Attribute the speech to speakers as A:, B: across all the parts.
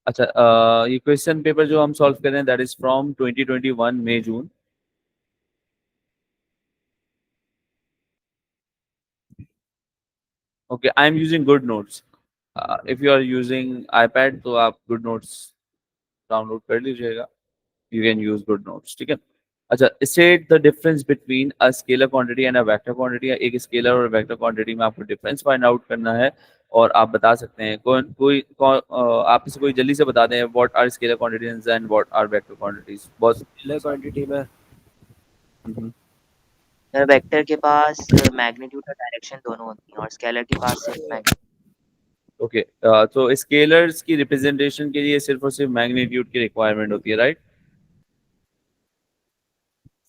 A: अच्छा, ये question paper जो हम सॉल्व कर रहे हैं that is from 2021 May June. Okay, I am using GoodNotes. If you are using iPad तो आप गुड नोट्स डाउनलोड कर लीजिएगा. You can use GoodNotes. ठीक है. अच्छा, state the difference between a scalar quantity and a vector quantity. एक scalar और vector quantity में आपको डिफरेंस फाइंड आउट करना है और आप बता सकते हैं आप इसे कोई जल्दी से बता दें what are scalar quantities and what are vector quantities. बहुत
B: स्केलर क्वांटिटी में
A: हम्म.
C: वेक्टर के पास मैग्नीट्यूड और डायरेक्शन दोनों होती हैं और स्केलर के पास सिर्फ मैग्नीट्यूड.
A: ओके, तो स्केलर्स की रिप्रेजेंटेशन के लिए सिर्फ और सिर्फ मैग्नीट्यूड की रिक्वायरमेंट होती है, राइट?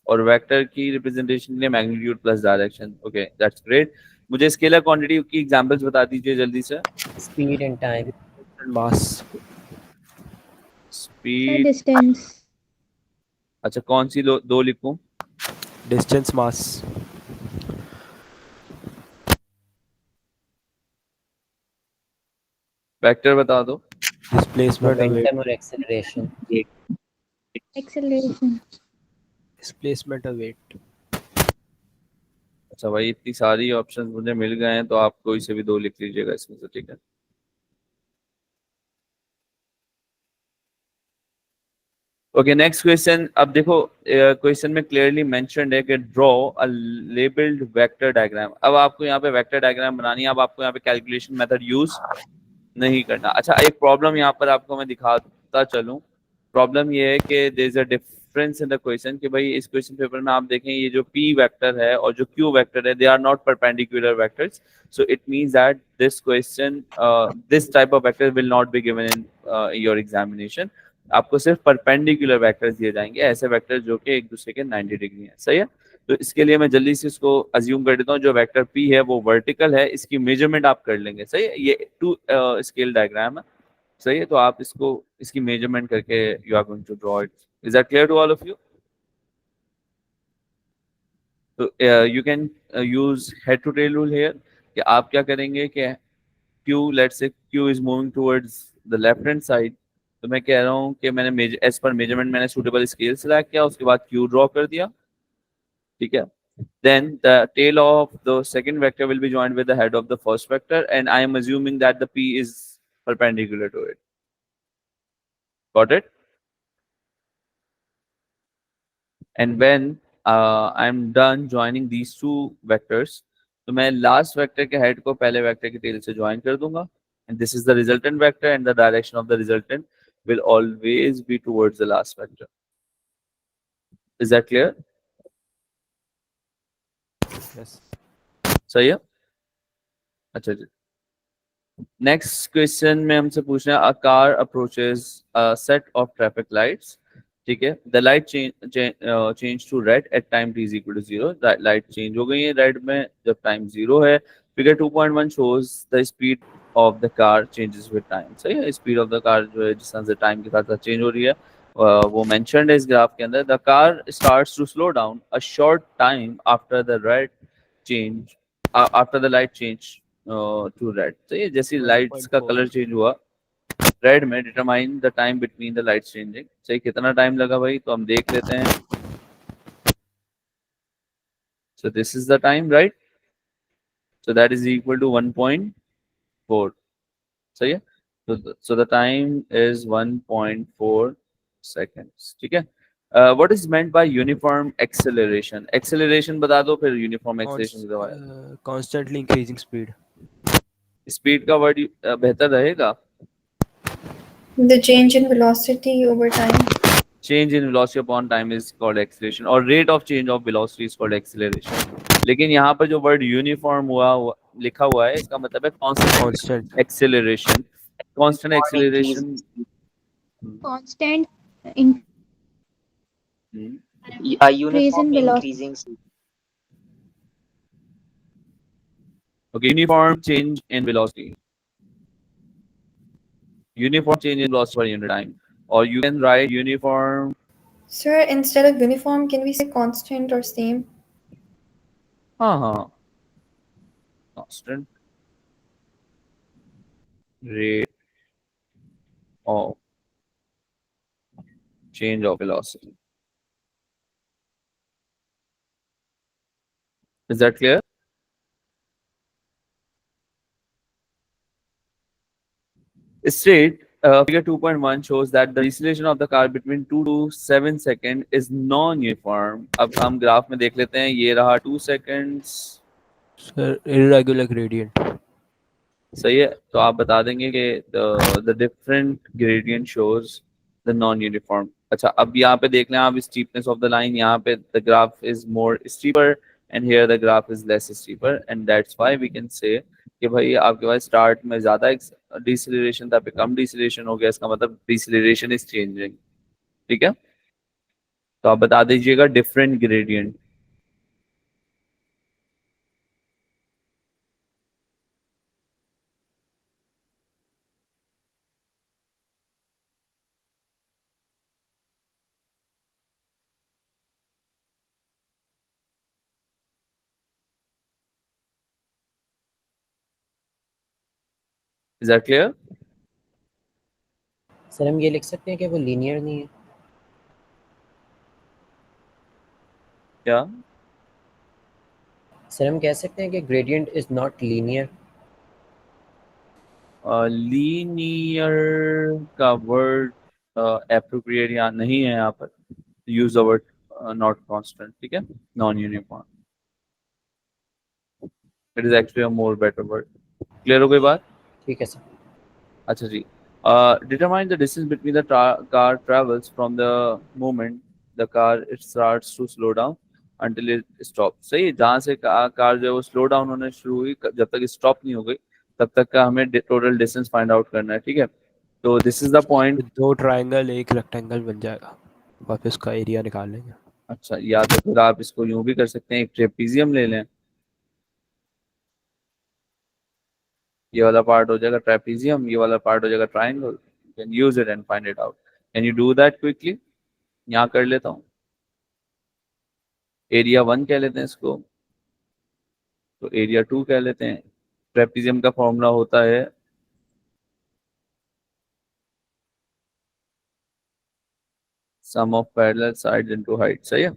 A: और वेक्टर की रिप्रेजेंटेशन के लिए magnitude plus direction. Okay, that's great. मुझे स्केलर क्वांटिटी की एग्जांपल्स बता दीजिए जल्दी से.
D: Speed and time.
B: And mass.
A: Speed.
E: Distance.
A: अच्छा, कौन सी दो लिखूं?
B: डिस्टेंस, मास.
A: वेक्टर बता दो.
B: डिस्प्लेसमेंट और वेट.
D: मोमेंटम और एक्सेलरेशन.
E: एक्सेलरेशन.
B: डिस्प्लेसमेंट और वेट.
A: अच्छा भाई, इतनी सारी ऑप्शंस मुझे मिल गए हैं तो आप कोई से भी दो लिख लीजिएगा इसमें से. ठीक है. Okay, next question. अब देखो, क्वेश्चन में क्लियरली मेंशन्ड है कि draw a labelled vector diagram. अब आपको यहाँ पे वेक्टर डायग्राम बनानी है. अब आपको यहाँ पे कैलकुलेशन मेथड यूज नहीं करना. अच्छा, एक प्रॉब्लम यहाँ पर आपको मैं दिखाता चलूं. प्रॉब्लम ये है कि there is a difference in the question कि भाई इस क्वेश्चन पेपर में आप देखें ये जो p वेक्टर है और जो q वेक्टर है they are not perpendicular vectors. So it means that this question this type of vector will not be given in your examination. आपको सिर्फ परपेंडिकुलर वेक्टर्स दिए जाएंगे, ऐसे वेक्टर जो कि एक दूसरे के 90 डिग्री हैं. सही है. तो इसके लिए मैं जल्दी से इसको अज्यूम कर देता हूँ. जो वेक्टर p है वो वर्टिकल है. इसकी मेजरमेंट आप कर लेंगे. सही है. ये टू स्केल डायग्राम है. सही है. तो आप इसको इसकी मेजरमेंट करके you are going to draw it. Is that clear to all of you? तो you can use head to tail rule here. कि आप क्या करेंगे कि Q, let's say Q is moving towards the left hand side. तो मैं कह रहा हूँ कि मैंने एज पर मेजरमेंट मैंने सूटेबल स्केल सिलेक्ट किया, उसके बाद Q ड्रॉ कर दिया. ठीक है. Then the tail of the second vector will be joined with the head of the first vector, and I am assuming that the P is perpendicular to it. Got it? And when I'm done joining these two vectors, तो मैं last vector के head को पहले vector के tail से join कर दूंगा. And this is the resultant vector, and the direction of the resultant will always be towards the last vector. Is that clear?
B: Yes.
A: सही है. अच्छा जी. नेक्स्ट क्वेश्चन में हमसे पूछना है, a car approaches a set of traffic lights. ठीक है. The light change to red at time t is equal to 0. Light change हो गई है रेड में जब टाइम 0 है. Figure 2.1 shows the speed of the car changes with time. सही है. स्पीड ऑफ द कार जो है जिस तरह से टाइम के साथ साथ चेंज हो रही है वो मेंशन्ड है इस ग्राफ के अंदर. The car starts to slow down a short time after the red change after the light change to red. तो ये जैसे लाइट्स का
B: 1.4.
A: कलर चेंज हुआ रेड में, determine the time between the lights changing. सही. कितना टाइम लगा भाई, तो हम देख लेते हैं. So this is the time, right? So that is equal to 1.4. सही है. So the time is 1.4 seconds. ठीक है. What is meant by uniform acceleration? Acceleration बता दो, फिर यूनिफॉर्म एक्सेलरेशन बताओ.
B: Constantly increasing speed.
A: स्पीड का वर्ड बेहतर रहेगा.
F: The change in velocity over time.
A: Change in velocity upon time is called acceleration, और rate of change of velocity is called acceleration. लेकिन यहाँ पर जो वर्ड यूनिफॉर्म लिखा हुआ है इसका मतलब है constant
B: Constant.
A: Acceleration. Constant
C: Or increase.
A: Acceleration.
E: Constant increase
C: A uniform
E: in velocity.
C: increasing speed.
A: okay, uniform change in velocity. Uniform change in velocity per unit time, or you can write uniform.
F: Sir, instead of uniform, can we say constant or same?
A: हाँ, constant rate of change of velocity. Is that clear? Straight, figure 2.1 shows that the deceleration of the car between 2 to 7 seconds is non-uniform. अब हम graph में देख लेते हैं, ये रहा 2 seconds.
B: Sir, irregular gradient.
A: सही है, तो आप बता देंगे कि the different gradient shows the non-uniform. अच्छा, अब यहाँ पे देख लें आप steepness of the line, यहाँ पे the graph is more steeper and here the graph is less steeper, and that's why we can say कि भाई आपके पास स्टार्ट में ज्यादा डिसेलरेशन था, पे कम डिसेलरेशन हो गया, इसका मतलब डिसेलरेशन इज चेंजिंग. ठीक है, तो आप बता दीजिएगा different gradient. Is that clear?
D: Sir हम ये लिख सकते हैं कि वो लीनियर नहीं है.
A: क्या
D: सर हम कह सकते हैं कि gradient is not linear.
A: Linear का वर्ड एप्रोप्रिएट यहाँ नहीं है, यहाँ पर use the word not constant. ठीक है, non uniform. It is actually a more better word. Clear हो गई बात?
D: ठीक है सर.
A: अच्छा जी. Determine the distance between the car travels from the moment the car it starts to slow down until it stops. सही है, जहाँ से कार जो है वो स्लो डाउन होने शुरू हुई, जब तक स्टॉप नहीं हो गई तब तक का हमें टोटल डिस्टेंस फाइंड आउट करना है. ठीक है, तो दिस इज द पॉइंट.
B: दो ट्रायंगल एक रेक्टेंगल बन जाएगा, वापस का एरिया निकाल लेंगे.
A: अच्छा, या तो फिर आप इसको यूं भी कर सकते हैं, एक ट्रेपीजियम ले लें, ये वाला पार्ट हो जाएगा ट्रेपीजियम, ये वाला पार्ट हो जाएगा triangle. You can use it and find it out. Can you do that quickly? यहाँ कर लेता हूँ. एरिया 1 कह लेते हैं इसको, तो एरिया 2 कह लेते हैं. ट्रेपीजियम का फॉर्मूला होता है sum of parallel sides into height. सही है,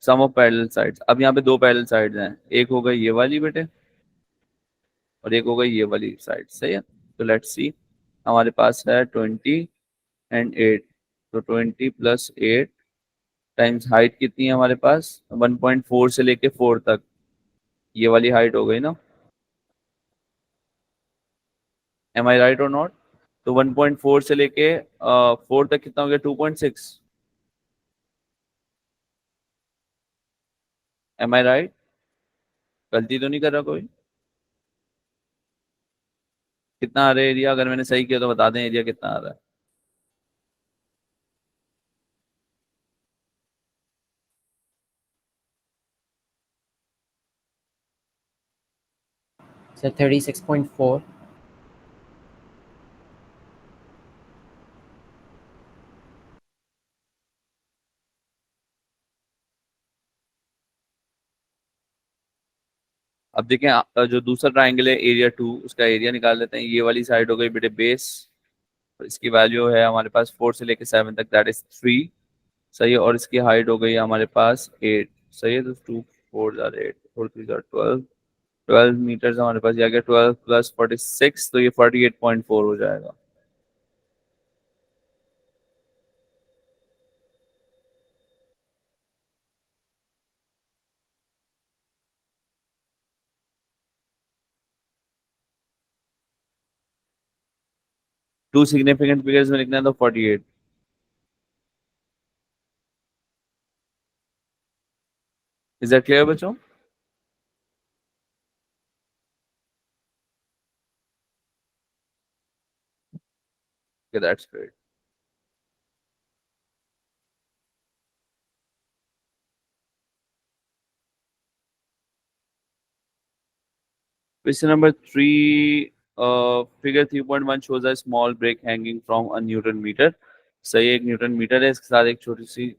A: सम ऑफ पैरेलल साइड्स. अब यहाँ पे दो पैरेलल साइड्स हैं, एक हो गई ये वाली बेटे और एक हो गई ये वाली साइड. सही है, तो लेट्स सी. हमारे पास है 20 एंड 8, तो 20 प्लस 8 टाइम्स हाइट कितनी है हमारे पास, 1.4 से लेके 4 तक, ये वाली हाइट हो गई ना. एम आई राइट और नॉट? तो 1.4 से लेके 4 तक कितना हो गया, 2.6. एम आई राइट? गलती तो नहीं कर रहा कोई? कितना आ रहा है एरिया? अगर मैंने सही किया तो बता दें एरिया कितना आ रहा है.
D: सर 36.4.
A: अब देखें, जो दूसरा ट्राइंगल है एरिया 2, उसका एरिया निकाल लेते हैं. ये वाली साइड हो गई बेटे बेस, और इसकी वैल्यू है हमारे पास 4 से लेके 7 तक, दैट इज 3. सही है, और इसकी हाइट हो गई हमारे पास 8. सही है, तो 2 4 जार 8 4 3 जार 12 मीटर्स हमारे पास. ये आ गया 12 प्लस 46, तो ये 48.4 हो जाएगा. टू सिग्निफिकेंट फिगर्स में लिखना है तो 48. इज दैट क्लियर बच्चों? Okay, that's great. Question number 3, figure 3.1 shows a small break hanging from a Newton meter. सही, एक न्यूटन मीटर है, इसके साथ एक छोटी सी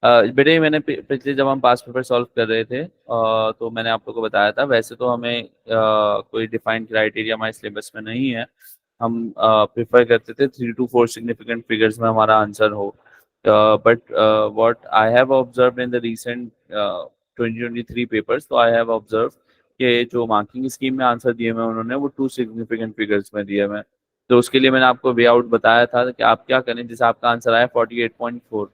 A: बेटे मैंने पिछले जब हम पास पेपर सॉल्व कर रहे थे तो मैंने आप लोगों को बताया था, वैसे तो हमें कोई डिफाइंड क्राइटेरिया हमारे सिलेबस में नहीं है, हम प्रेफर करते थे 3 to 4 सिग्निफिकेंट फिगर्स में हमारा आंसर हो, but what I have observe in the recent 2023 papers, तो आई हैव ऑब्जर्व कि जो मार्किंग स्कीम में आंसर दिए हुए उन्होंने वो 2 सिग्निफिकेंट फिगर्स में दिए हुए हैं। तो उसके लिए मैंने आपको वे आउट बताया था कि आप क्या करें, जैसे आपका आंसर आया 48.4,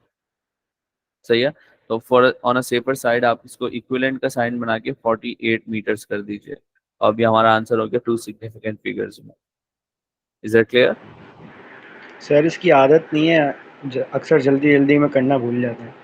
A: सही है, तो for on a safer side आप इसको इक्विवेलेंट का साइन बना के 48 मीटर्स कर दीजिए। अभी हमारा आंसर हो गया 2 सिग्निफिकेंट फिगर्स में। Is that clear?
G: सर इसकी आदत नहीं है, अक्सर जल्दी जल्दी में करना भूल जाते हैं।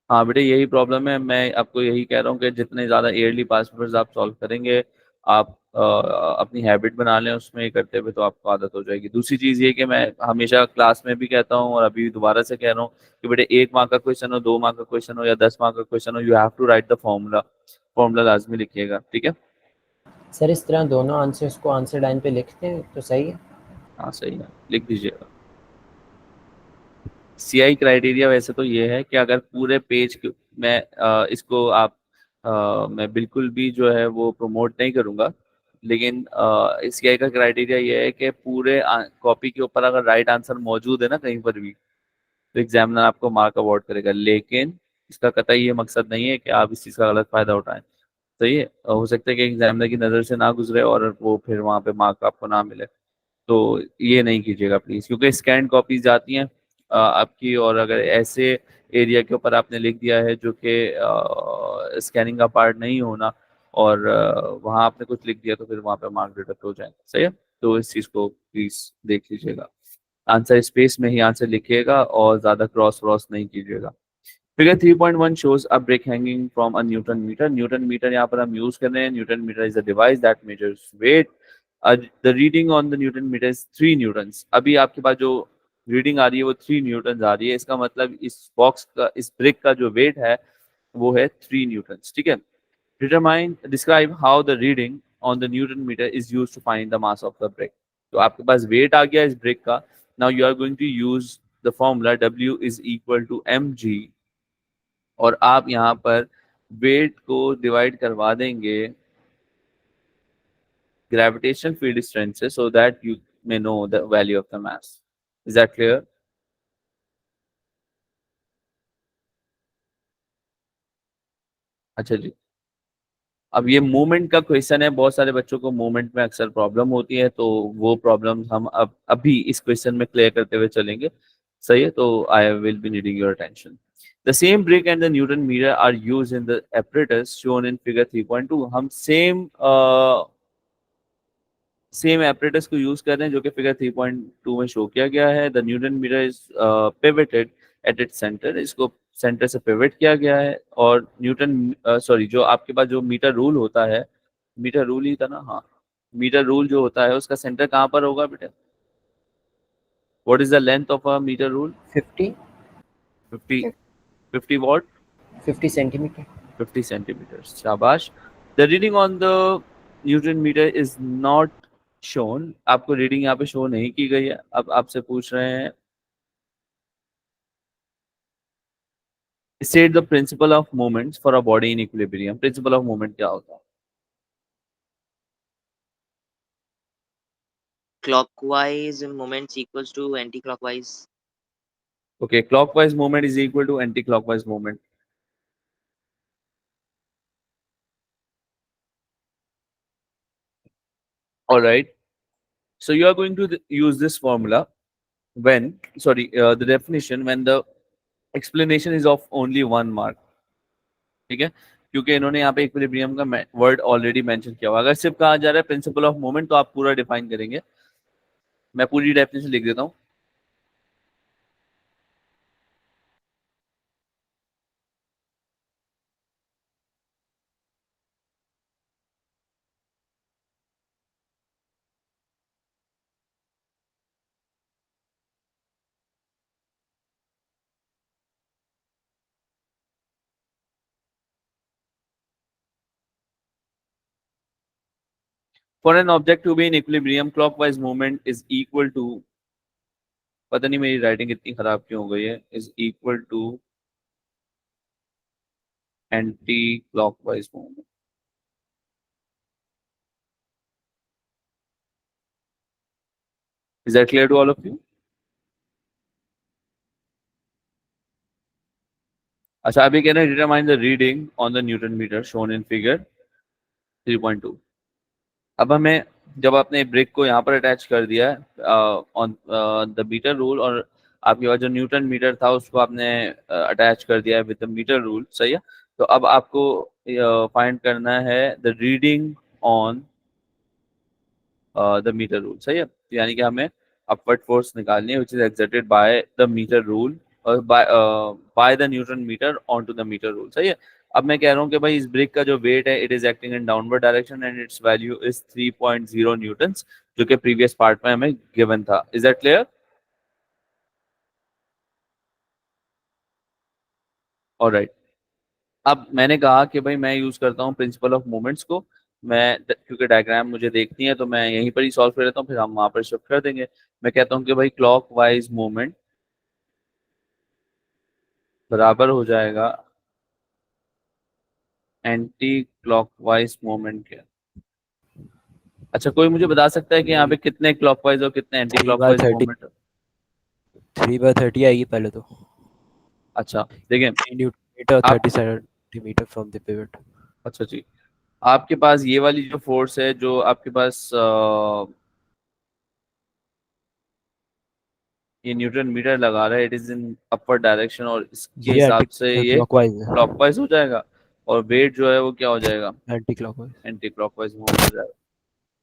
A: हाँ बेटे, यही प्रॉब्लम है, मैं आपको यही कह रहा हूँ कि जितने ज़्यादा ईयरली पास पेपर्स आप सॉल्व करेंगे, आप अपनी हैबिट बना लें उसमें ये करते हुए, तो आपको आदत हो जाएगी। दूसरी चीज़ ये कि मैं हमेशा क्लास में भी कहता हूँ और अभी दोबारा से कह रहा हूँ कि बेटे 1 मार्क का क्वेश्चन हो, 2 मार्क का क्वेश्चन हो या 10 मार्क का क्वेश्चन हो, you have to write the formula. Formula लाजमी लिखिएगा, ठीक है?
D: सर इस तरह दोनों आंसर्स को आंसर लाइन पे लिखते हैं तो सही है।
A: हाँ सही है, लिख दीजिएगा। सीआई क्राइटेरिया वैसे तो ये है कि अगर पूरे पेज में इसको आप मैं बिल्कुल भी जो है वो प्रमोट नहीं करूंगा, लेकिन सीआई का क्राइटेरिया ये है कि पूरे कॉपी के ऊपर अगर राइट आंसर मौजूद है ना कहीं पर भी, तो एग्जामिनर आपको मार्क अवार्ड करेगा, लेकिन इसका कतई ये मकसद नहीं है कि आप इस चीज़ का गलत फायदा उठाएं। सही है, हो सकता है कि एग्जामिनर की नज़र से ना गुजरे और वो फिर वहाँ पे मार्क आपको ना मिले, तो ये नहीं कीजिएगा प्लीज, क्योंकि स्कैन कॉपीज जाती हैं आपकी, और अगर ऐसे एरिया के ऊपर आपने लिख दिया है जो कि स्कैनिंग का पार्ट नहीं होना, और वहाँ आपने कुछ लिख दिया, तो फिर वहाँ पे मार्क डिडक्ट हो जाएंगे। सही है, तो इस चीज़ को प्लीज देख लीजिएगा। आंसर स्पेस में ही आंसर लिखिएगा और ज्यादा क्रॉस क्रॉस नहीं कीजिएगा। Figure 3.1 shows a brick hanging from a Newton meter. Newton meter यहाँ पर हम यूज कर रहे हैं। Newton meter is a device that measures weight. The reading on the Newton meter is 3 newtons. अभी आपके पास जो रीडिंग आ रही है वो 3 न्यूटन आ रही है। इसका मतलब इस बॉक्स का, इस ब्रिक का जो वेट है वो है 3 न्यूटन। ठीक है। Describe how the reading on the Newton meter is used to find the mass of the brick. तो आपके पास वेट आ गया इस ब्रिक का। Now you are going to use the formula W is equal to mg, और आप यहाँ पर wait को डिवाइड करवा देंगे ग्रेविटेशनल फील्ड स्ट्रेंथ से, so that you may know the value of the mass. Is that clear? अच्छा जी। अब ये मूवमेंट का क्वेश्चन है, बहुत सारे बच्चों को मूवमेंट में अक्सर प्रॉब्लम होती है, तो वो प्रॉब्लम हम अब अभी इस क्वेश्चन में क्लियर करते हुए चलेंगे। सही है, तो I will be needing your attention. The same brick and the Newton meter are used in the apparatus shown in figure 3.2। हम सेम एपरेटस को यूज कर रहे हैं जो कि फिगर 3.2 में शो किया गया है। The newton metre is pivoted at its centre. इसको सेंटर से पिवट किया गया है, और न्यूटन सॉरी जो आपके पास जो मीटर रूल होता है, मीटर रूल ही था ना, हाँ, मीटर रूल जो होता है उसका सेंटर कहाँ पर होगा बेटा? What is the length of a metre rule?
D: 50
A: 50। 50 what?
D: 50 centimetre.
A: 50 centimetre. शाबाश। The reading on the newton metre is not shown. आपको रीडिंग यहाँ पे शो नहीं की गई है। अब आपसे पूछ रहे हैं state the principle of moments for a body in equilibrium. Principle of moment क्या होता है?
C: Clockwise moments equals to anti-clockwise.
A: Okay, clockwise moment is equal to anti clockwise moment. All right, so you are going to use this formula when, sorry, the definition when the explanation is of only 1 mark। ठीक है, क्योंकि इन्होंने यहाँ पे equilibrium का word already mention किया हुआ। अगर सिर्फ कहा जा रहा है प्रिंसिपल ऑफ मोमेंट, तो आप पूरा डिफाइन करेंगे। मैं पूरी डेफिनेशन लिख देता हूँ। For an object to be in equilibrium, clockwise movement is equal to, पता नहीं मेरी राइटिंग इतनी खराब क्यों हो गई है, is equal to anti clockwise movement. . Is that clear to all of you? अच्छा, अभी कह रहे हैं determine the reading on the newton meter shown in figure 3.2। अब हमें, जब आपने ब्रिक को यहाँ पर अटैच कर दिया ऑन द मीटर रूल, और आपके पास जो न्यूटन मीटर था उसको आपने अटैच कर दिया है विद द मीटर रूल, सही है। तो अब आपको फाइंड करना है the reading on the metre rule, सही है। यानी कि हमें अपवर्ड फोर्स निकालनी है which is exerted by the metre rule और by the newton metre on to the metre rule, सही है। अब मैं कह रहा हूँ कि भाई इस ब्रिक का जो वेट है it is acting in downward direction and it's value is 3.0 Newton's, जो कि प्रीवियस पार्ट में हमें गिवन था। Is that clear? ऑलराइट। अब मैंने कहा कि भाई मैं यूज करता हूँ प्रिंसिपल ऑफ मोमेंट्स को। मैं क्योंकि डायग्राम मुझे देखनी है तो मैं यहीं पर ही सॉल्व कर लेता हूँ, फिर हम वहां पर शिफ्ट कर देंगे। मैं कहता हूँ कि भाई क्लॉक वाइज मूवमेंट बराबर हो जाएगा एंटी क्लॉकवाइज मोमेंट के। अच्छा, कोई मुझे बता सकता है कि यहाँ पे कितने क्लॉकवाइज और कितने एंटी
B: 3/30
A: क्लॉकवाइज मोमेंट?
B: 3/30 आएगी पहले तो।
A: अच्छा देखिए
B: 3 न्यूटन मीटर,
A: आप,
B: 30 सेंटीमीटर फ्रॉम द पिवट।
A: अच्छा जी, आपके पास ये वाली जो फोर्स है जो आपके पास ये न्यूटन मीटर लगा रहा है, it is in upper direction और इसके
B: ये
A: हिसाब से
B: एंटी
A: ये
B: क्लॉकवाइज है।
A: क्लॉकवाइज हो जाएगा, और वेट जो है वो क्या हो जाएगा?
B: Anti clockwise.
A: Anti clockwise move हो जाएगा।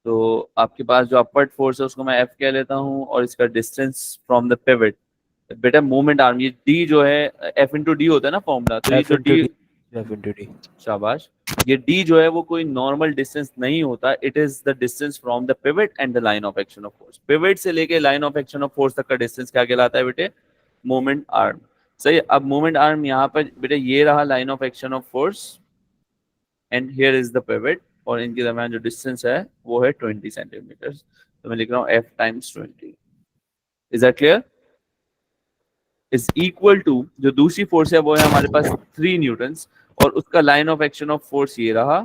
A: तो आपके पास जो अपवर्ड फोर्स है उसको मैं एफ कह लेता हूँ, और इसका डिस्टेंस फ्रॉम द पिवट, बेटा मूवमेंट आर्म, ये डी जो है एफ इंटू डी होता है ना फॉर्मूला, तो ये
B: एफ
A: जो
B: into
A: D,
B: D, F into D.
A: शाबाश, ये डी जो है वो कोई नॉर्मल डिस्टेंस नहीं होता, it is the distance from the pivot and the line of action of force. Pivot से लेके line of action of force तक का डिस्टेंस क्या कहलाता है बेटे? मोमेंट आर्म, सही। अब मोमेंट आर्म यहाँ पर बेटे ये रहा line of action of force and here is the pivot, और इनके दरमियान जो डिस्टेंस है वो है 20 सेंटीमीटर। तो मैं लिख रहा हूँ F times 20। Is that clear? Is equal to जो दूसरी फोर्स है वो है हमारे पास 3 न्यूटन्स, और उसका line of action of force ये रहा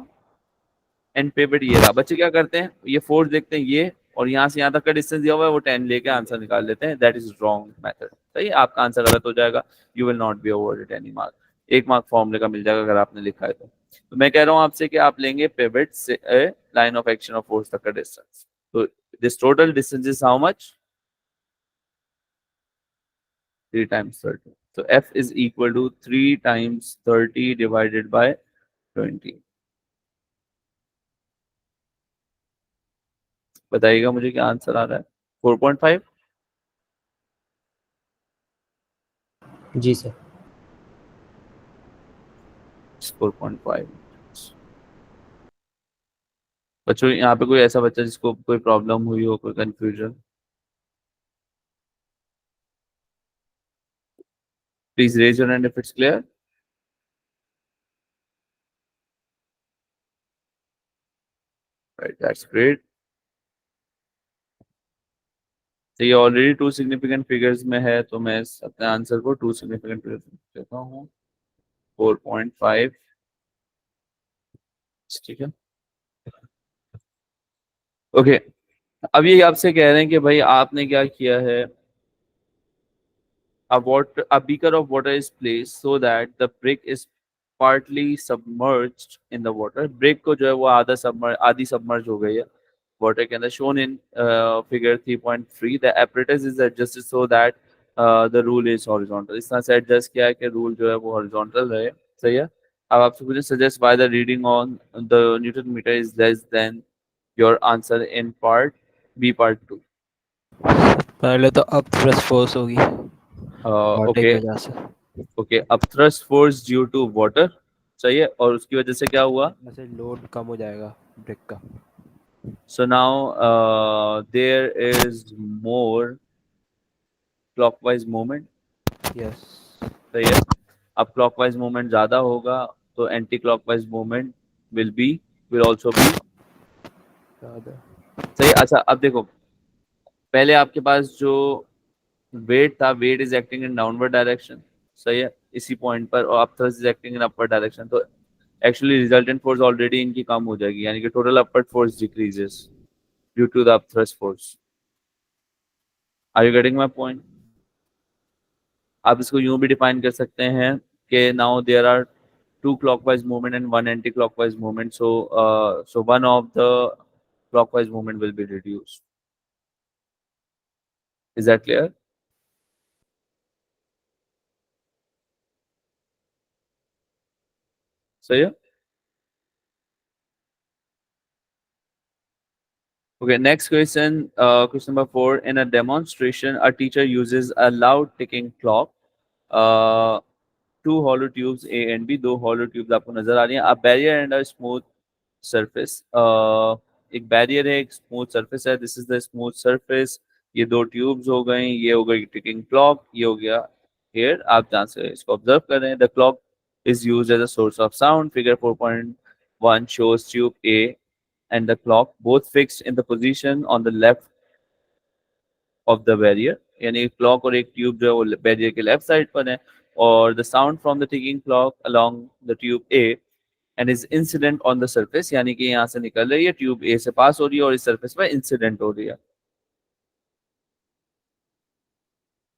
A: एंड पिवट ये रहा। बच्चे क्या करते हैं, ये फोर्स देखते हैं ये, और यहाँ से यहाँ तक का डिस्टेंस दिया हुआ है वो 10 लेके आंसर निकाल लेते हैं। दैट इज रॉन्ग मेथड, सही। आपका आंसर गलत हो जाएगा, you will not be awarded any mark. 1 mark फॉर्मूले का मिल जाएगा अगर आपने लिखा है तो मैं कह रहा हूँ आपसे कि आप लेंगे पिवट से line of action of force तक का डिस्टेंस। तो this total distance is how much? 3 times 30. So F is equal to 3 times 30 divided by 20. बताइएगा मुझे क्या आंसर आ रहा है? 4.5?
D: जी सर।
A: 4.5। बच्चों यहाँ पे कोई ऐसा बच्चा जिसको कोई प्रॉब्लम हुई हो, कोई confusion, please raise your hand if it's clear. Right, that's great. तो ये ऑलरेडी 2 सिग्निफिकेंट फिगर्स में है, तो मैं अपने आंसर को 2 सिग्निफिकेंट फिगर्स में देता हूँ, 4.5। ठीक है, ओके। अब ये आपसे कह रहे हैं कि भाई आपने क्या किया है, a beaker of water is placed so that the brick is partly submerged in the water। brick को जो है वो आधी submerge हो गई है water के अंदर। shown in figure 3.3 the apparatus is adjusted so that the rule is horizontal। इस तरह से adjust किया है कि rule जो है वो horizontal रहे, सही है। अब आपसे पूछे suggest why the reading on the Newton meter is less than your answer in part B part 2।
B: पहले तो अब थ्रस्ट फोर्स होगी वाटर की
A: ओके
B: वजह से।
A: ओके, अब thrust force due to water, सही है, और उसकी वजह से क्या हुआ?
B: वैसे लोड कम हो जाएगा ब्रिक का।
A: So now there is more clockwise movement,
B: yes.
A: सही है। अब क्लॉकवाइज मूवमेंट ज्यादा होगा तो anti clockwise movement will also be
B: ज़्यादा।
A: सही। अच्छा अब देखो, पहले आपके पास जो वेट था, weight is acting in downward direction, सही है, इसी पॉइंट पर, और अब thrust is acting in upper direction, तो एक्चुअली रिजल्टेंट फोर्स ऑलरेडी इनकी कम हो जाएगी, यानी कि total upward force decreases due to the upthrust force. Are you getting my point? आप इसको यूं भी डिफाइन कर सकते हैं कि now there are two clockwise movement and one anti-clockwise movement. So one of the clockwise movement will be reduced. Is that clear? So yeah. Okay, next question. Question number 4. In a demonstration, a teacher uses a loud ticking clock. Two hollow tubes A and B. दो hollow tubes आपको नजर आ रही हैं. A barrier and a smooth surface. एक barrier है, एक smooth surface है. This is the smooth surface. ये दो ट्यूब्स हो गई, ये हो गई टिकिंग क्लॉक, ये हो गया हेयर. आप जहाँ से इसको ऑब्जर्व कर रहे हैं, the clock is used as a source of sound. Figure 4.1 shows tube A and the clock both fixed in the position on the left of the barrier. यानी क्लॉक और एक ट्यूब जो है वो बैरियर के लेफ्ट साइड पर है. और the sound from the ticking clock along the tube A and is incident on the surface, यानी कि यहाँ से निकल रही है, ट्यूब A से पास हो रही है और इस सरफेस पर इंसिडेंट हो रही है.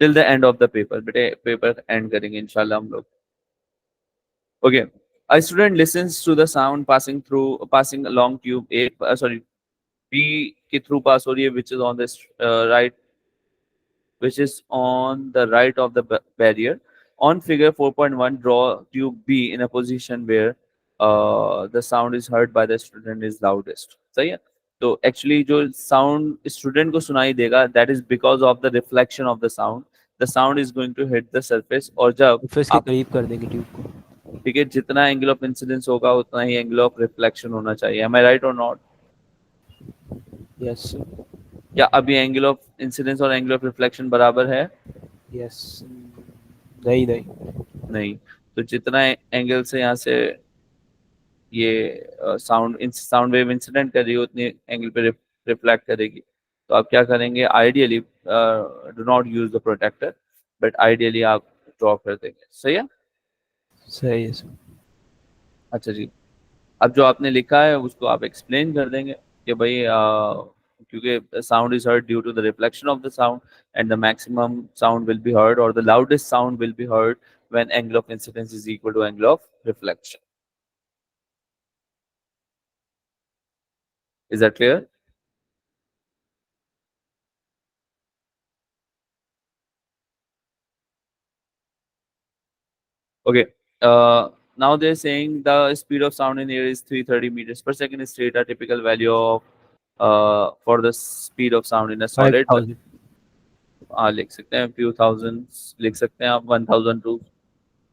A: Till the end of the paper. बेटे पेपर एंड करेंगे इंशाल्लाह हम लोग. Okay. A student listens to the sound passing along tube A, sorry, B के थ्रू पास हो रही है, which is on the right of the barrier. On figure 4.1, draw tube B in a position where the sound is heard by the student is loudest. सही है. तो actually जो sound student को सुनाई देगा, that is because of the reflection of the sound. The sound is going to hit the surface. और जब
B: फिर इसके
A: आप,
B: करीब कर देंगे ट्यूब को.
A: ठीक है, जितना एंगल ऑफ इंसिडेंस होगा उतना ही एंगल ऑफ रिफ्लेक्शन होना चाहिए. एम आई राइट और नॉट?
B: यस
A: क्या अभी एंगल ऑफ इंसिडेंस और एंगल ऑफ रिफ्लेक्शन बराबर है?
B: यस. नहीं नहीं.
A: नहीं. तो जितना एंगल से यहाँ से ये साउंड वेव इंसिडेंट कर रही है, उतनी एंगल पे रिफ्लेक्ट करेगी. तो आप क्या करेंगे? Ideally do not use the protractor, but ideally आप ड्रॉ कर देंगे. सही है.
B: सही है सर.
A: अच्छा जी. अब जो आपने लिखा है उसको आप एक्सप्लेन कर देंगे कि भाई क्योंकि sound is heard due to the reflection of the sound and the maximum sound will be heard और the loudest sound will be heard when angle of incidence is equal to angle of reflection. Is that clear? Okay. Now they're saying the speed of sound in air is 330 meters per second. State a typical value of for the speed of sound in a solid.
B: 5000.
A: हाँ, लिख सकते हैं. few thousands लिख सकते हैं आप. 1000 to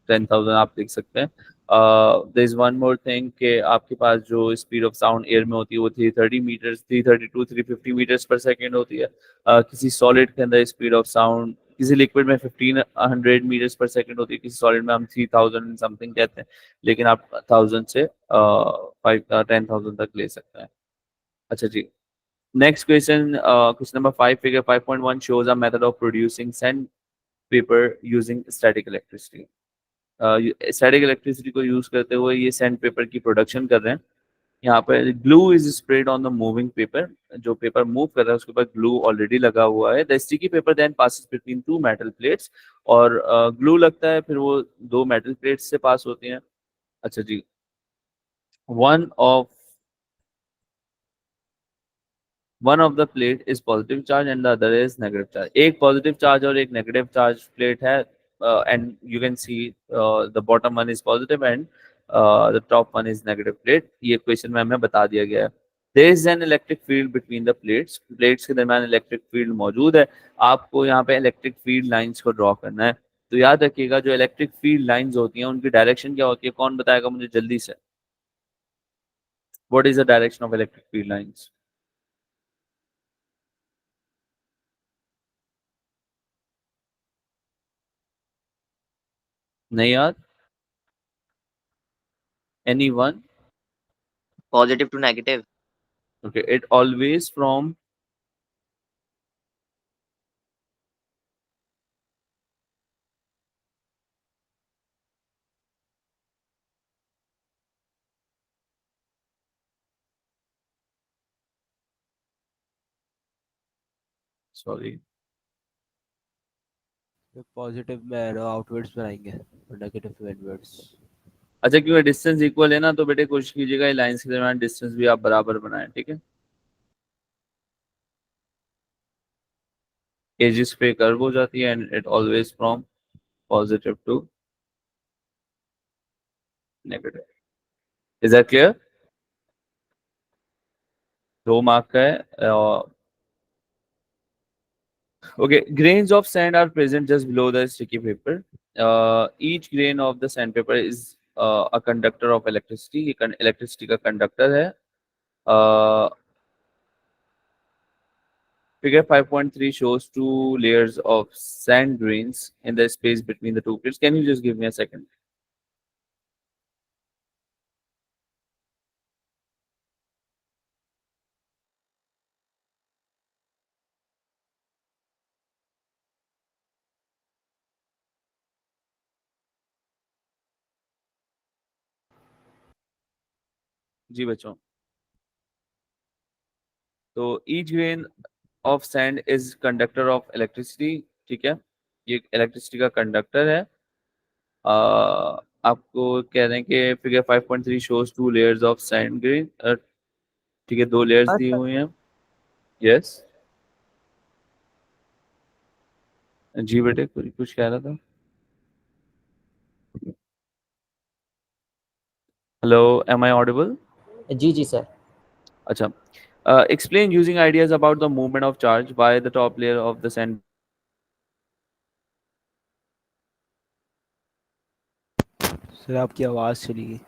A: 10,000 आप लिख सकते हैं. there is one more thing कि आपके पास जो स्पीड ऑफ साउंड एयर में होती है वो 330 मीटर्स 330 टू 350 मीटर्स पर सेकेंड होती है. किसी सॉलिड के अंदर स्पीड ऑफ साउंड, किसी लिक्विड में 1500 मीटर्स पर सेकेंड होती है, किसी सॉलिड में हम 3000 समथिंग कहते हैं, लेकिन आप 1000 से 10,000 तक ले सकते हैं. अच्छा जी. Next question, question number 5. Figure 5.1 shows a method of producing sandpaper using static electricity. Static electricity को यूज करते हुए ये सैंड पेपर की प्रोडक्शन कर रहे हैं. यहाँ पर glue is spread on the moving paper. जो पेपर मूव कर रहा है उसके ऊपर ग्लू ऑलरेडी लगा हुआ है. The sticky paper then passes between two metal plates. और ग्लू लगता है, फिर वो दो मेटल प्लेट्स से पास होती हैं. अच्छा जी. One of the plate is positive charge and the other is negative charge. एक पॉजिटिव चार्ज और एक नेगेटिव चार्ज प्लेट है. And you can see the bottom one is positive and the top one is negative plate. ये question में हमें बता दिया गया है. There is an electric field between the plates. Plates के दरमियान इलेक्ट्रिक फील्ड मौजूद है. आपको यहाँ पे इलेक्ट्रिक फील्ड लाइंस को ड्रॉ करना है. तो याद रखिएगा जो इलेक्ट्रिक फील्ड लाइंस होती हैं उनकी डायरेक्शन क्या होती है? कौन बताएगा मुझे जल्दी से? What is the direction of electric field lines? नहीं यार? Anyone?
C: Positive to negative.
A: Okay, it always from sorry.
B: Positive में एरो आउटवर्ड्स बनाएंगे और नेगेटिव में इनवर्ड्स।
A: अच्छा, क्योंकि डिस्टेंस इक्वल है ना, तो बेटे कोशिश कीजिएगा लाइंस के दरमियान डिस्टेंस भी आप बराबर बनाएं, ठीक है। एजिस पे कर्व हो जाती है and it always from positive to negative. Is that clear? 2 mark का है। Okay, grains of sand are present just below the sticky paper. Each grain of the sandpaper is a conductor of electricity. ये electricity का conductor है. Uh, Figure 5.3 shows 2 layers of sand grains in the space between the 2 plates. Can you just give me a second? जी बच्चों, तो each grain of sand is conductor of electricity. ठीक है, ये electricity का conductor है। आपको कह रहे हैं कि figure 5.3 shows 2 layers of sand grain. ठीक है, 2 लेयर्स दी हुई हैं। यस जी बेटे, कुछ कह रहा था। Hello, am I audible?
D: जी जी सर।
A: अच्छा, explain using ideas about the movement of charge by the top layer of the sand.
B: Sir आपकी आवाज़ चली गई।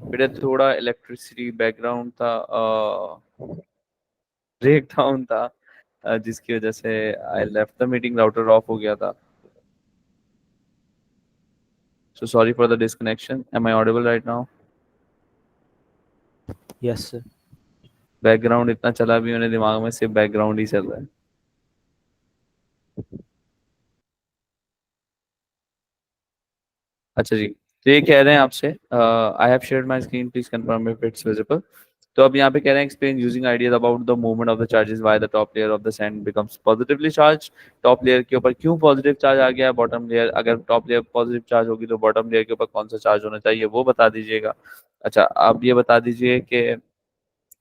A: बेटा थोड़ा इलेक्ट्रिसिटी बैकग्राउंड था, ब्रेक डाउन था, जिसकी वजह से I left the meeting, router of हो गया था। So sorry for the disconnection. Am I audible right now?
B: Yes sir.
A: Background इतना चला भी मेरे दिमाग में, सिर्फ बैकग्राउंड ही चल रहा है। अच्छा जी, तो ये कह रहे हैं आपसे, I have shared my screen, please confirm if it's visible. तो अब यहाँ पे कह रहे हैं explain using ideas about the movement of the charges why the top layer of the sand becomes positively charge. Top layer के ऊपर क्यों पॉजिटिव चार्ज आ गया है, बॉटम लेयर, अगर टॉप लेयर पॉजिटिव चार्ज होगी तो बॉटम लेयर के ऊपर कौन सा चार्ज होना चाहिए, वो बता दीजिएगा। अच्छा, आप ये बता दीजिए कि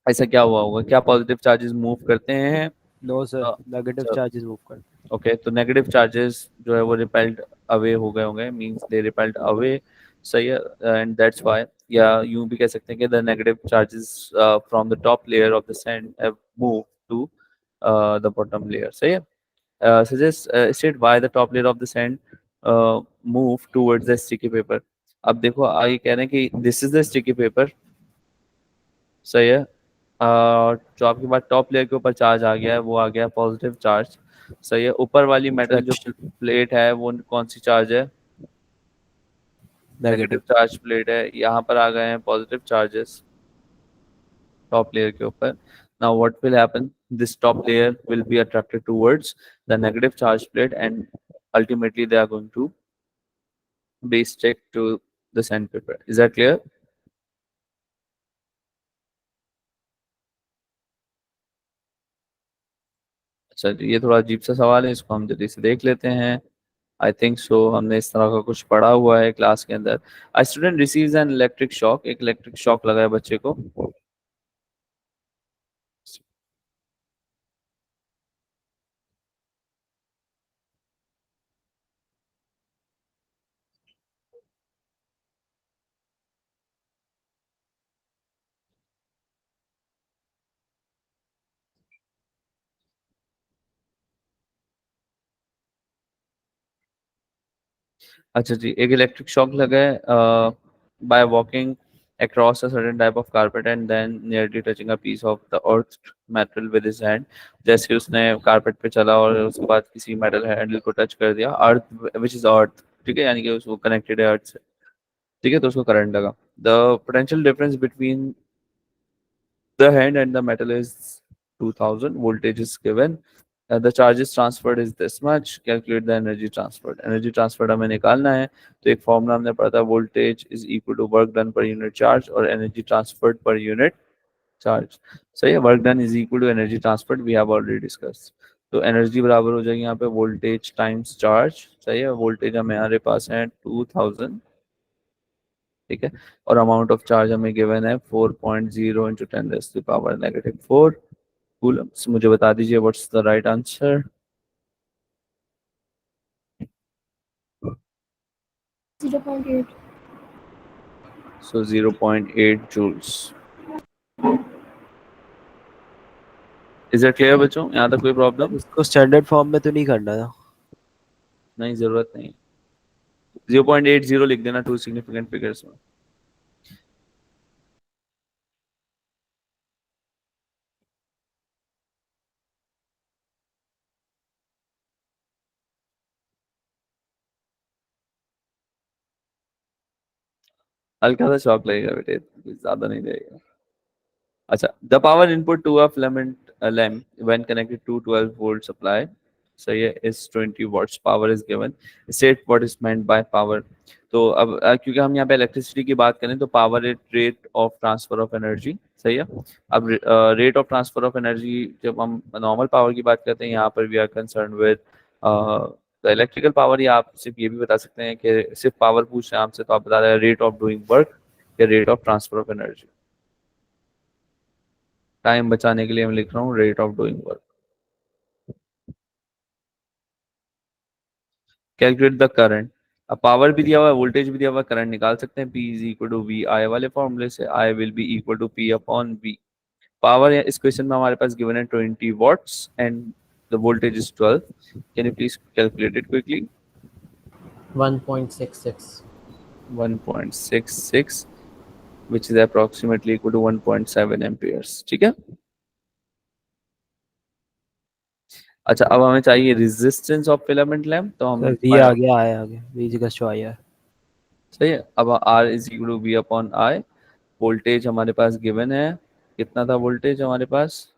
A: ऐसा क्या हुआ होगा, क्या पॉजिटिव चार्जेस मूव करते हैं?
B: नो सर, नेगेटिव
A: अच्छा,
B: चार्जेस मूव करते हैं।
A: ओके, तो नेगेटिव चार्जेस जो है वो रिपेल्ड अवे हो गए होंगे, मींस दे रिपेल्ड अवे। सही है, एंड दैट्स व्हाई, या यूं भी कह सकते हैं कि the negative charges from the top layer of the sand have move to the bottom layer. सही है। Suggest state why the top layer of the sand move towards the sticky paper. अब देखो आगे कह रहे हैं कि this is the sticky paper, सही है। जो आपके पास टॉप लेयर के ऊपर चार्ज आ गया है वो आ गया पॉजिटिव चार्ज, सही है। ऊपर वाली मेटल जो प्लेट है वो कौन सी चार्ज है, नेगेटिव
B: नेगेटिव।
A: चार्ज प्लेट है। यहाँ पर आ गए हैं पॉजिटिव चार्जेस टॉप लेयर के ऊपर। Now what will happen, this top layer will be attracted towards the negative charge plate and ultimately they are going to be stick to the sandpaper. Is that clear? अच्छा जी, ये थोड़ा अजीब सा सवाल है, इसको हम जल्दी से देख लेते हैं। आई थिंक सो हमने इस तरह का कुछ पढ़ा हुआ है क्लास के अंदर। A student receives an electric shock, एक इलेक्ट्रिक शॉक लगा है बच्चे को। अच्छा जी, एक इलेक्ट्रिक शॉक लगा है by walking across a certain type of carpet and then nearly touching a piece of the earth metal with his hand। जैसे उसने कारपेट पे चला और उसके बाद किसी मेटल हैंडल को टच कर दिया, अर्थ विच इज अर्थ, ठीक है, यानी कि उसको कनेक्टेड है अर्थ से, ठीक है, तो उसको करंट लगा। The potential difference between the hand and the metal is 2000, voltage is given, the charges transferred is this much, calculate the energy transferred। energy transferred हमें निकालना है, तो एक फॉर्मूला हमने पढ़ा था, voltage is equal to work done per unit charge और energy transferred per unit charge, सही है। work done is equal to energy transferred, we have already discussed। तो एनर्जी बराबर हो जाएगी यहाँ पे वोल्टेज टाइम्स चार्ज, सही है। वोल्टेज हमारे पास है 2000, ठीक है, और अमाउंट ऑफ चार्ज हमें गिवन है 4.0 इंटू 10⁻⁻⁴ कूलम्स। मुझे बता दीजिए what's the right answer.
E: 0.8।
A: So 0.8 joules. Is it clear बच्चों, यहाँ तक कोई प्रॉब्लम?
B: इसको स्टैंडर्ड फॉर्म में तो नहीं करना था।
A: नहीं, जरूरत नहीं। 0.80 लिख देना टू सिग्निफिकेंट फिगर्स में। हल्का सा शॉक लगेगा बेटे, ज्यादा नहीं लगेगा। अच्छा, the power input to a filament lamp when connected to 12 volt supply, सही है, is 20 watts. Power is given, state what is meant by power. तो अब क्योंकि हम यहाँ पे इलेक्ट्रिसिटी की बात करें तो power is rate of transfer of energy, सही है। अब rate of transfer of energy जब हम नॉर्मल पावर की बात करते हैं, यहाँ पर we are concern with the electrical power, या आप सिर्फ ये भी बता सकते हैं कि सिर्फ पावर पूछ रहे हैं आपसे तो आप बता रहे हैं रेट ऑफ डूइंग वर्क या rate of transfer of energy. Time बचाने के लिए मैं लिख रहा हूँ rate of doing work. Calculate the current, अब पावर भी दिया हुआ है, वोल्टेज भी दिया हुआ है, करंट निकाल सकते हैं। P is equal to V I वाले फॉर्मूले से, I will be equal to P upon V। Power इस क्वेश्चन में हमारे पास गिवन है 20 watts and the voltage is 12। Can you please calculate it quickly?
D: 1.66।
A: 1.66 which is approximately equal to 1.7 amperes, ठीक है। अच्छा, अब हमें चाहिए रेजिस्टेंस ऑफ फिलामेंट लैम्प, तो हम
B: वी आ गया, आई आ गया, वी जगह शो आया।
A: सही है। अब R is equal to V upon I। Voltage हमारे पास गिवन है, कितना था वोल्टेज हमारे पास?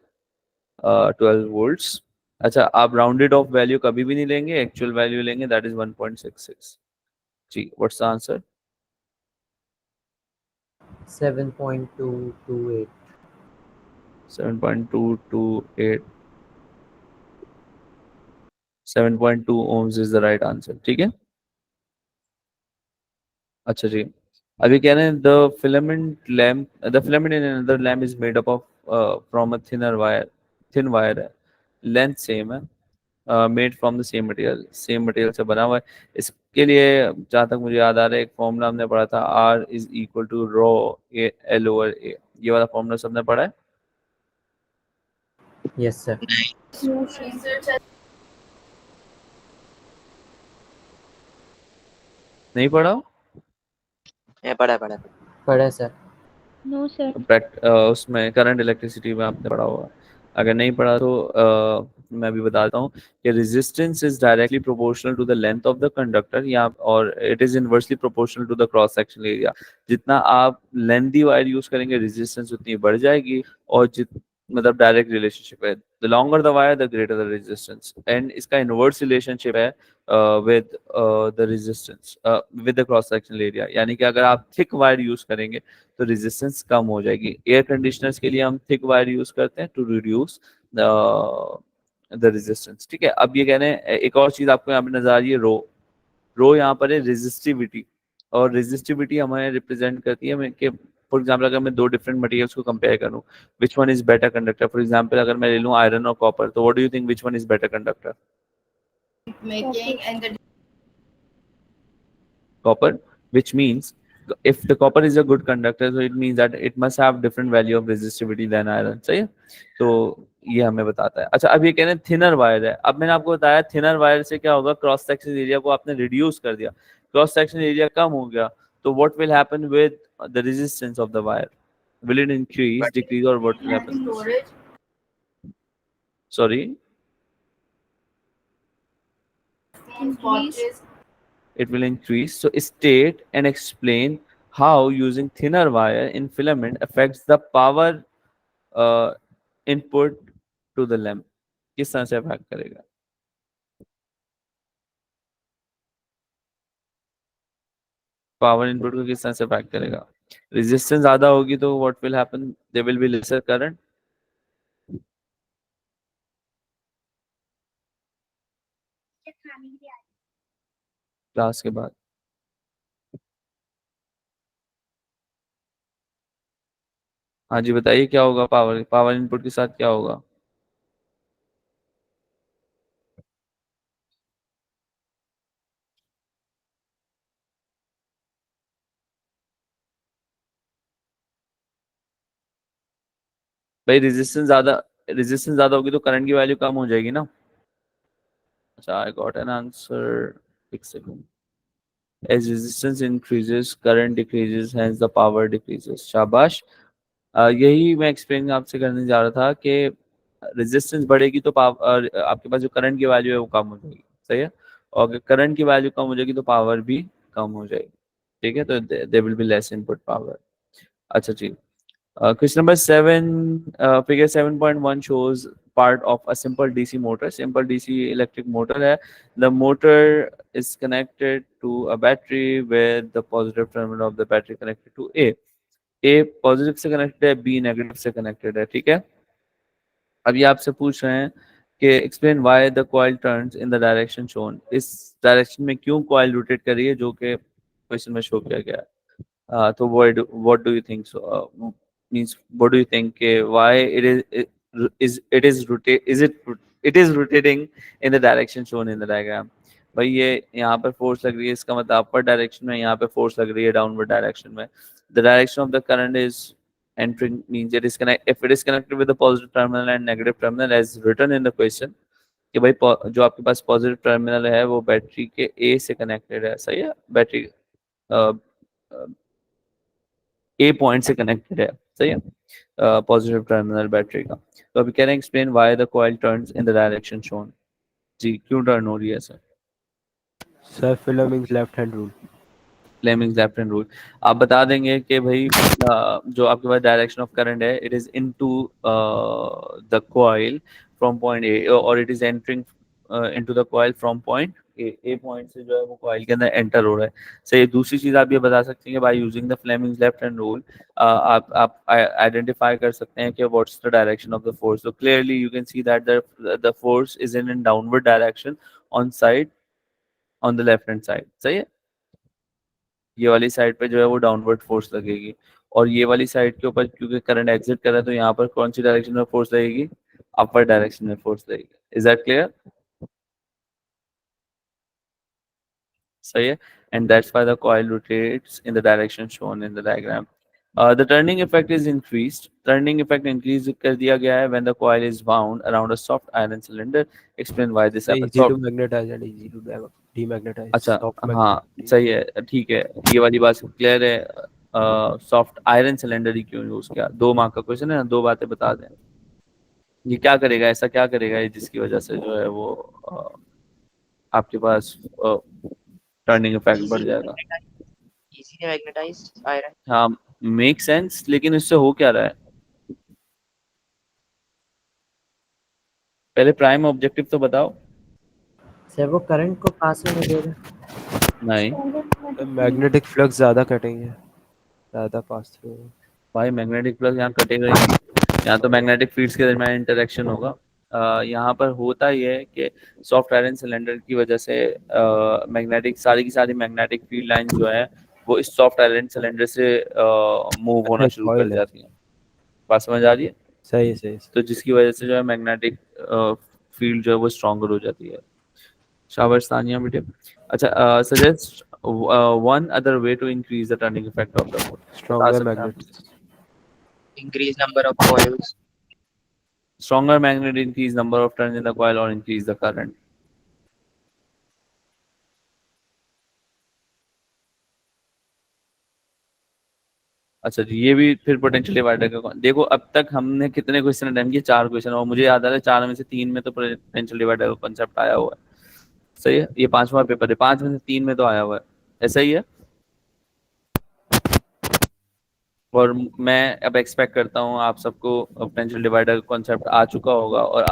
A: 12 वोल्ट्स। अच्छा, आप राउंडेड ऑफ वैल्यू कभी भी नहीं लेंगे, एक्चुअल वैल्यू लेंगे, दैट इज 1.66 जी। What's the answer?
D: 7.228।
A: 7.228, 7.2 ohms is the right answer, ठीक है। अच्छा जी, अभी कह रहे हैं the filament in another lamp is made up of from a thinner wire, thin wire है, लेंथ सेम है, made from the same material से बना हुआ है। इसके लिए जहाँ तक मुझे याद आ रहा है एक फॉर्मूला हमने पढ़ा था, R is equal to rho L over A। ये वाला फॉर्मूला सबने पढ़ा है?
D: Yes sir.
A: नहीं पढ़ा?
C: पढ़ा।
D: पढ़े सर।
E: No, sir.
A: उसमें करंट इलेक्ट्रिसिटी में आपने पढ़ा होगा। अगर नहीं पढ़ा तो मैं भी बताता हूँ कि resistance is directly proportional to the length of the conductor, या और it is inversely proportional to the cross sectional area. जितना आप लेंथी वायर यूज करेंगे रेजिस्टेंस उतनी बढ़ जाएगी, और मतलब डायरेक्ट रिलेशनशिप है, the longer the wire the greater the resistance, and इसका इनवर्स रिलेशनशिप है with the resistance with the cross sectional area. यानी कि अगर आप थिक वायर यूज करेंगे तो रेजिस्टेंस कम हो जाएगी। एयर कंडीशनर्स के लिए हम थिक वायर यूज करते हैं टू रिड्यूस द रेजिस्टेंस। ठीक है, अब ये कह रहे हैं एक और चीज आपको यहाँ पे नजर आ रही है, रो यहाँ पर है रेजिस्टिविटी, और रेजिस्टिविटी हमें रिप्रेजेंट करती है कि फॉर एग्जाम्पल अगर मैं दो डिफरेंट मटेरियल्स को कंपेयर करूं, which one is better conductor. For example अगर मैं ले लूं आयरन और कॉपर, तो what do you think which one is better conductor? Copper, which means if the copper is a good conductor, so it means that it must have different value of resistivity than iron। सही है, तो ये हमें बताता है। अच्छा, अब ये कह रहे हैं थिनर वायर है। अब मैंने आपको बताया थिनर वायर से क्या होगा, क्रॉस सेक्शन एरिया को आपने रिड्यूस कर दिया, क्रॉस सेक्शन एरिया कम हो गया, तो what will happen with the resistance of the wire? Will it increase, decrease, or what will happen? Sorry,
E: Increase.
A: it will increase। So state and explain how using thinner wire in filament affects the power input to the lamp। किस तरह से affect करेगा? Power input को किस तरह से affect करेगा? Resistance ज्यादा होगी तो what will happen? There will be lesser current. Class के बाद हाँ जी बताइए, क्या होगा? पावर इनपुट के साथ क्या होगा? भाई रेजिस्टेंस ज्यादा होगी तो करंट की वैल्यू कम हो जाएगी ना। अच्छा, आई गॉट एन आंसर, एक second. As resistance increases, current decreases, hence the power decreases। शाबाश। यही मैं एक्सप्लेन आपसे करने जा रहा था कि रेजिस्टेंस बढ़ेगी तो पावर, आपके पास जो करंट की वैल्यू है वो कम हो जाएगी। सही है, और अगर करंट की वैल्यू कम हो जाएगी तो पावर भी कम हो जाएगी। ठीक है, तो there will be less input power. अच्छा जी, question number 7, figure 7.1 shows part of a simple DC motor। Simple DC electric motor है। The motor is connected to a battery where the positive terminal of the battery connected to A positive से connected है, B negative से connected है। ठीक है, अब ये आपसे पूछ रहे हैं कि explain why the coil turns in the direction shown। इस डायरेक्शन में क्यों coil रोटेट कर रही है जो कि क्वेश्चन में शो किया गया है। तो what do you think? So means what do you think? Why it is rotating in the direction shown in the diagram? भाई ये यहाँ पर फोर्स लग रही है, इसका मतलब अपर डायरेक्शन में, यहाँ पे फोर्स लग रही है डाउनवर्ड डायरेक्शन में। The direction of the current is entering means if it is connected with the positive terminal and negative terminal as written in the question, कि भाई जो आपके पास पॉजिटिव टर्मिनल है वो बैटरी के ए से कनेक्टेड है। सही है, बैटरी ए पॉइंट से कनेक्टेड है। सही है, पॉजिटिव टर्मिनल बैटरी का। तो अभी कह रहे हैं explain why the coil turns in the direction shown. जी, क्यों टर्न हो रही है sir?
B: Sir Fleming's left hand rule.
A: Fleming's left hand rule. आप बता देंगे कि भाई जो आपके पास डायरेक्शन ऑफ करंट है, it is into the coil from point A, और it is entering into the coil from point A point से जो है वो कॉइल के अंदर एंटर हो रहा है। सही, दूसरी चीज आप ये बता सकते हैं कि by using the Fleming's left hand rule आप आइडेंटिफाई कर सकते हैं कि what's the direction of the force. So clearly you can see that the force is in downward direction on the left hand side. सही है, ये वाली side पे जो है वो डाउनवर्ड फोर्स लगेगी, और ये वाली साइड के ऊपर क्योंकि करंट एग्जिट कर रहा है तो यहाँ पर कौन सी डायरेक्शन में फोर्स लगेगी? अपर डायरेक्शन में फोर्स लगेगी। Is that clear? सही है, and that's why the coil rotates in the direction shown in the diagram। The turning effect is increased। Turning effect increase कर दिया गया है when the coil is wound around a soft iron cylinder। Explain why this happens।
B: Easy to magnetise and easy to demagnetise
A: अच्छा
B: soft
A: हाँ सही है, ठीक है, ये वाली बात क्लियर है। सॉफ्ट आयरन सिलेंडर ही क्यों यूज किया, 2 मार्क का क्वेश्चन है ना, 2 बातें बता दें। ये क्या करेगा, ऐसा क्या करेगा ये जिसकी वजह से जो है वो आपके पास टर्निंग इफेक्ट बढ़ जाएगा।
C: Easily magnetise iron.
A: हाँ मेक सेंस, लेकिन इससे हो क्या रहा है, पहले प्राइम ऑब्जेक्टिव तो बताओ।
D: सर वो करंट को पास ही नहीं दे रहे।
A: नहीं
E: Stronger
B: मैग्नेटिक फ्लक्स ज़्यादा कटेंगे, ज़्यादा पास थ्रू।
A: भाई, मैग्नेटिक फ्लक्स यहाँ कटेगा ही नहीं, यहाँ तो मैग्नेटिक फील्ड्स के दरमियान इंटरेक्शन होगा। यहाँ पर होता ही है कि सॉफ्ट आयरन सिलेंडर की वजह से मैग्नेटिक सारी की सारी मैग्नेटिक फील्ड लाइन जो है वो इस सॉफ्ट आयरन सिलेंडर से मूव होना शुरू कर
B: कॉइल है।
A: जाती है। बात समझ आ रही है?
B: सही है, सही है।
A: तो जिसकी वजह से जो है मैग्नेटिक फील्ड जो है वो स्ट्रॉन्गर हो जाती है। शाबाश तानिया बेटे। अच्छा, suggest one other way to increase the turning effect of the mode. बता
B: स्ट्रॉन्गर
A: सकते हैं आप?
B: Magnet.
C: Increase number of coils.
A: Stronger magnet increase number of turns in the coil or increase the current. अच्छा जी, ये भी फिर potential divider का देखो, अब तक हमने कितने क्वेश्चन अटेम्प्ट किए, 4 क्वेश्चन, और मुझे याद आ रहा है 4 में से 3 में तो पोटेंशियल डिवाइडर का कॉन्सेप्ट आया हुआ है। सही है, ये 5वां पेपर है, 5 में से 3 में तो आया हुआ है, ऐसा ही है। और मैं अब एक्सपेक्ट करता हूँ आप सबको पोटेंशियल डिवाइडर का कॉन्सेप्ट आ चुका होगा, और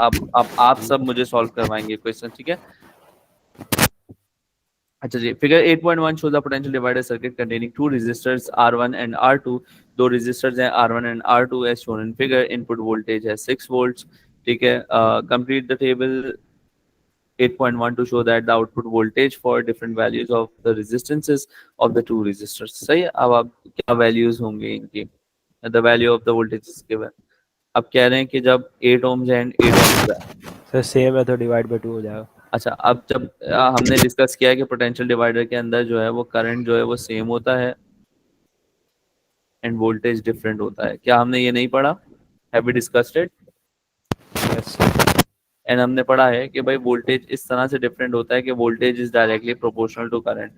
A: आप सब मुझे सॉल्व करवाएंगे क्वेश्चन, ठीक है। अच्छा जी, figure 8.1 shows the potential divider circuit containing 2 resistors R1 and R2। 2 resistors हैं R1 and R2 as shown in figure। Input voltage है 6 volts, ठीक है। Complete the table 8.1 to show that the output voltage for different values of the resistances of the 2 resistors। सही है, अब आप क्या values होंगे इनकी, the value of the voltage is given। अब कह रहे हैं कि जब 8 ohms and 8 ohms है।
B: सर सेम है तो डिवाइड बाय 2 हो जाएगा।
A: अच्छा, अब जब हमने डिस्कस किया है कि पोटेंशियल डिवाइडर के अंदर जो है वो करंट जो है वो सेम होता है एंड वोल्टेज डिफरेंट होता है, क्या हमने ये नहीं पढ़ा? Have we discussed it?
B: Yes.
A: And हमने पढ़ा है कि भाई वोल्टेज इस तरह से डिफरेंट होता है कि voltage is directly proportional to current.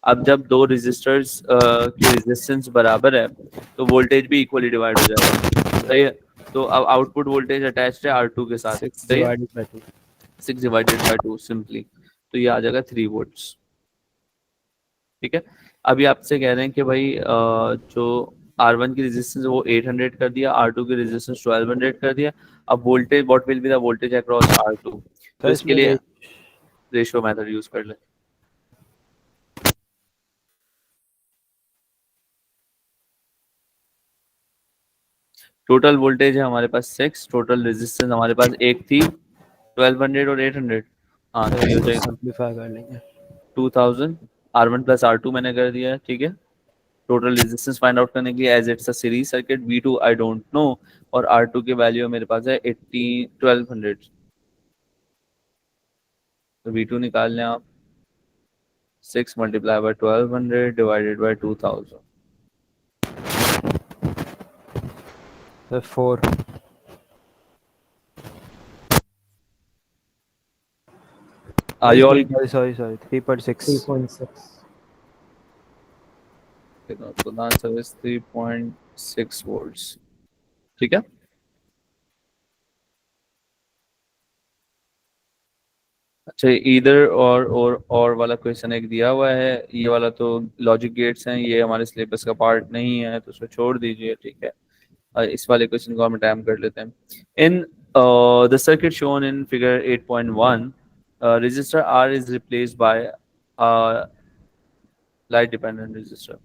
A: अब जब 2 रेजिस्टर्स की रेजिस्टेंस बराबर है तो वोल्टेज भी इक्वली डिवाइड हो जाएगा, सही है। तो अब आउटपुट वोल्टेज अटैच्ड है R2 के साथ,
B: 6
A: सही है,
B: divided by 2।
A: 6 divided by 2 simply, तो ये आ जाएगा 3 वोल्ट्स, ठीक है। अभी आपसे कह रहे हैं कि भाई जो R1 की रेजिस्टेंस वो 800 कर दिया, R2 की रेजिस्टेंस 1200 कर दिया। अब voltage, what will be the voltage across R2, तो इसके
B: इसमें
A: लिए रेशियो मेथड यूज कर ले। टोटल वोल्टेज है हमारे पास 6, टोटल रेजिस्टेंस हमारे पास एक थी 1200 और 800, हाँ तो ये हो जाएगा
B: सिंपलीफाई कर लेंगे।
A: 2000। R1 प्लस R2 मैंने कर दिया है, ठीक है। टोटल रेजिस्टेंस फाइंड आउट करने के लिए as it's a series circuit, V2 I don't know, और R2 की वैल्यू मेरे पास है 1200, तो V2 निकाल लें आप, 6 multiply by 1200 divided by 2000।
B: Sir 4।
A: Are you all?
B: Sorry 3.6।
D: 3.6।
A: तो द आंसर इज 3.6 वोल्ट्स, ठीक है। अच्छा, इधर और वाला क्वेश्चन एक दिया हुआ है, ये वाला तो लॉजिक गेट्स हैं, ये हमारे सिलेबस का पार्ट नहीं है तो उसको छोड़ दीजिए, ठीक है। इस वाले क्वेश्चन को हम टाइम कर लेते हैं। In the circuit shown in figure 8.1 resistor R is replaced by light dependent resistor.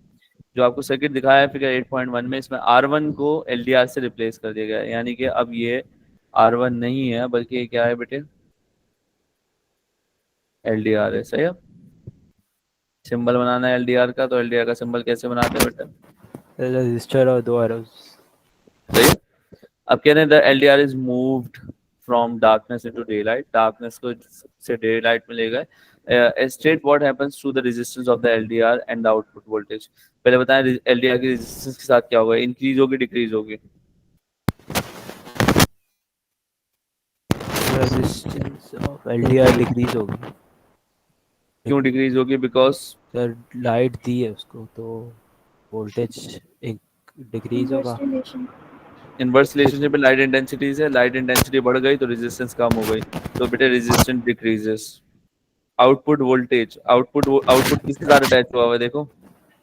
A: जो आपको सर्किट दिखाया है फिगर 8.1 में, इसमें R1 को LDR से रिप्लेस कर दिया गया है, यानी कि अब ये R1 नहीं है बल्कि ये क्या है बेटे, LDR है, सही है। सिंबल बनाना है LDR का, तो LDR का सिंबल कैसे बनाते हैं बेटा?
B: रजिस्टर और 2 एरोज।
A: सही है। अब कह रहे हैं the LDR is moved from darkness into daylight, darkness को से डे लाइट में ले गए। State what happens to the resistance of the LDR and the output voltage. पहले बताएं LDR की रेजिस्टेंस के साथ क्या होगा, इंक्रीज होगी डिक्रीज होगी?
B: रेजिस्टेंस ऑफ LDR डिक्रीज होगी।
A: क्यों डिक्रीज होगी? बिकॉज
B: सर लाइट दी है उसको तो वोल्टेज एक डिक्रीज होगा।
E: Inverse relation.
A: इनवर्स रिलेशनशिप में लाइट इंटेंसिटी से लाइट इंटेंसिटी बढ़ गई तो रेजिस्टेंस कम हो गई, तो बेटे resistance decreases. Output voltage, output किसके साथ अटैच हुआ हुआ है? देखो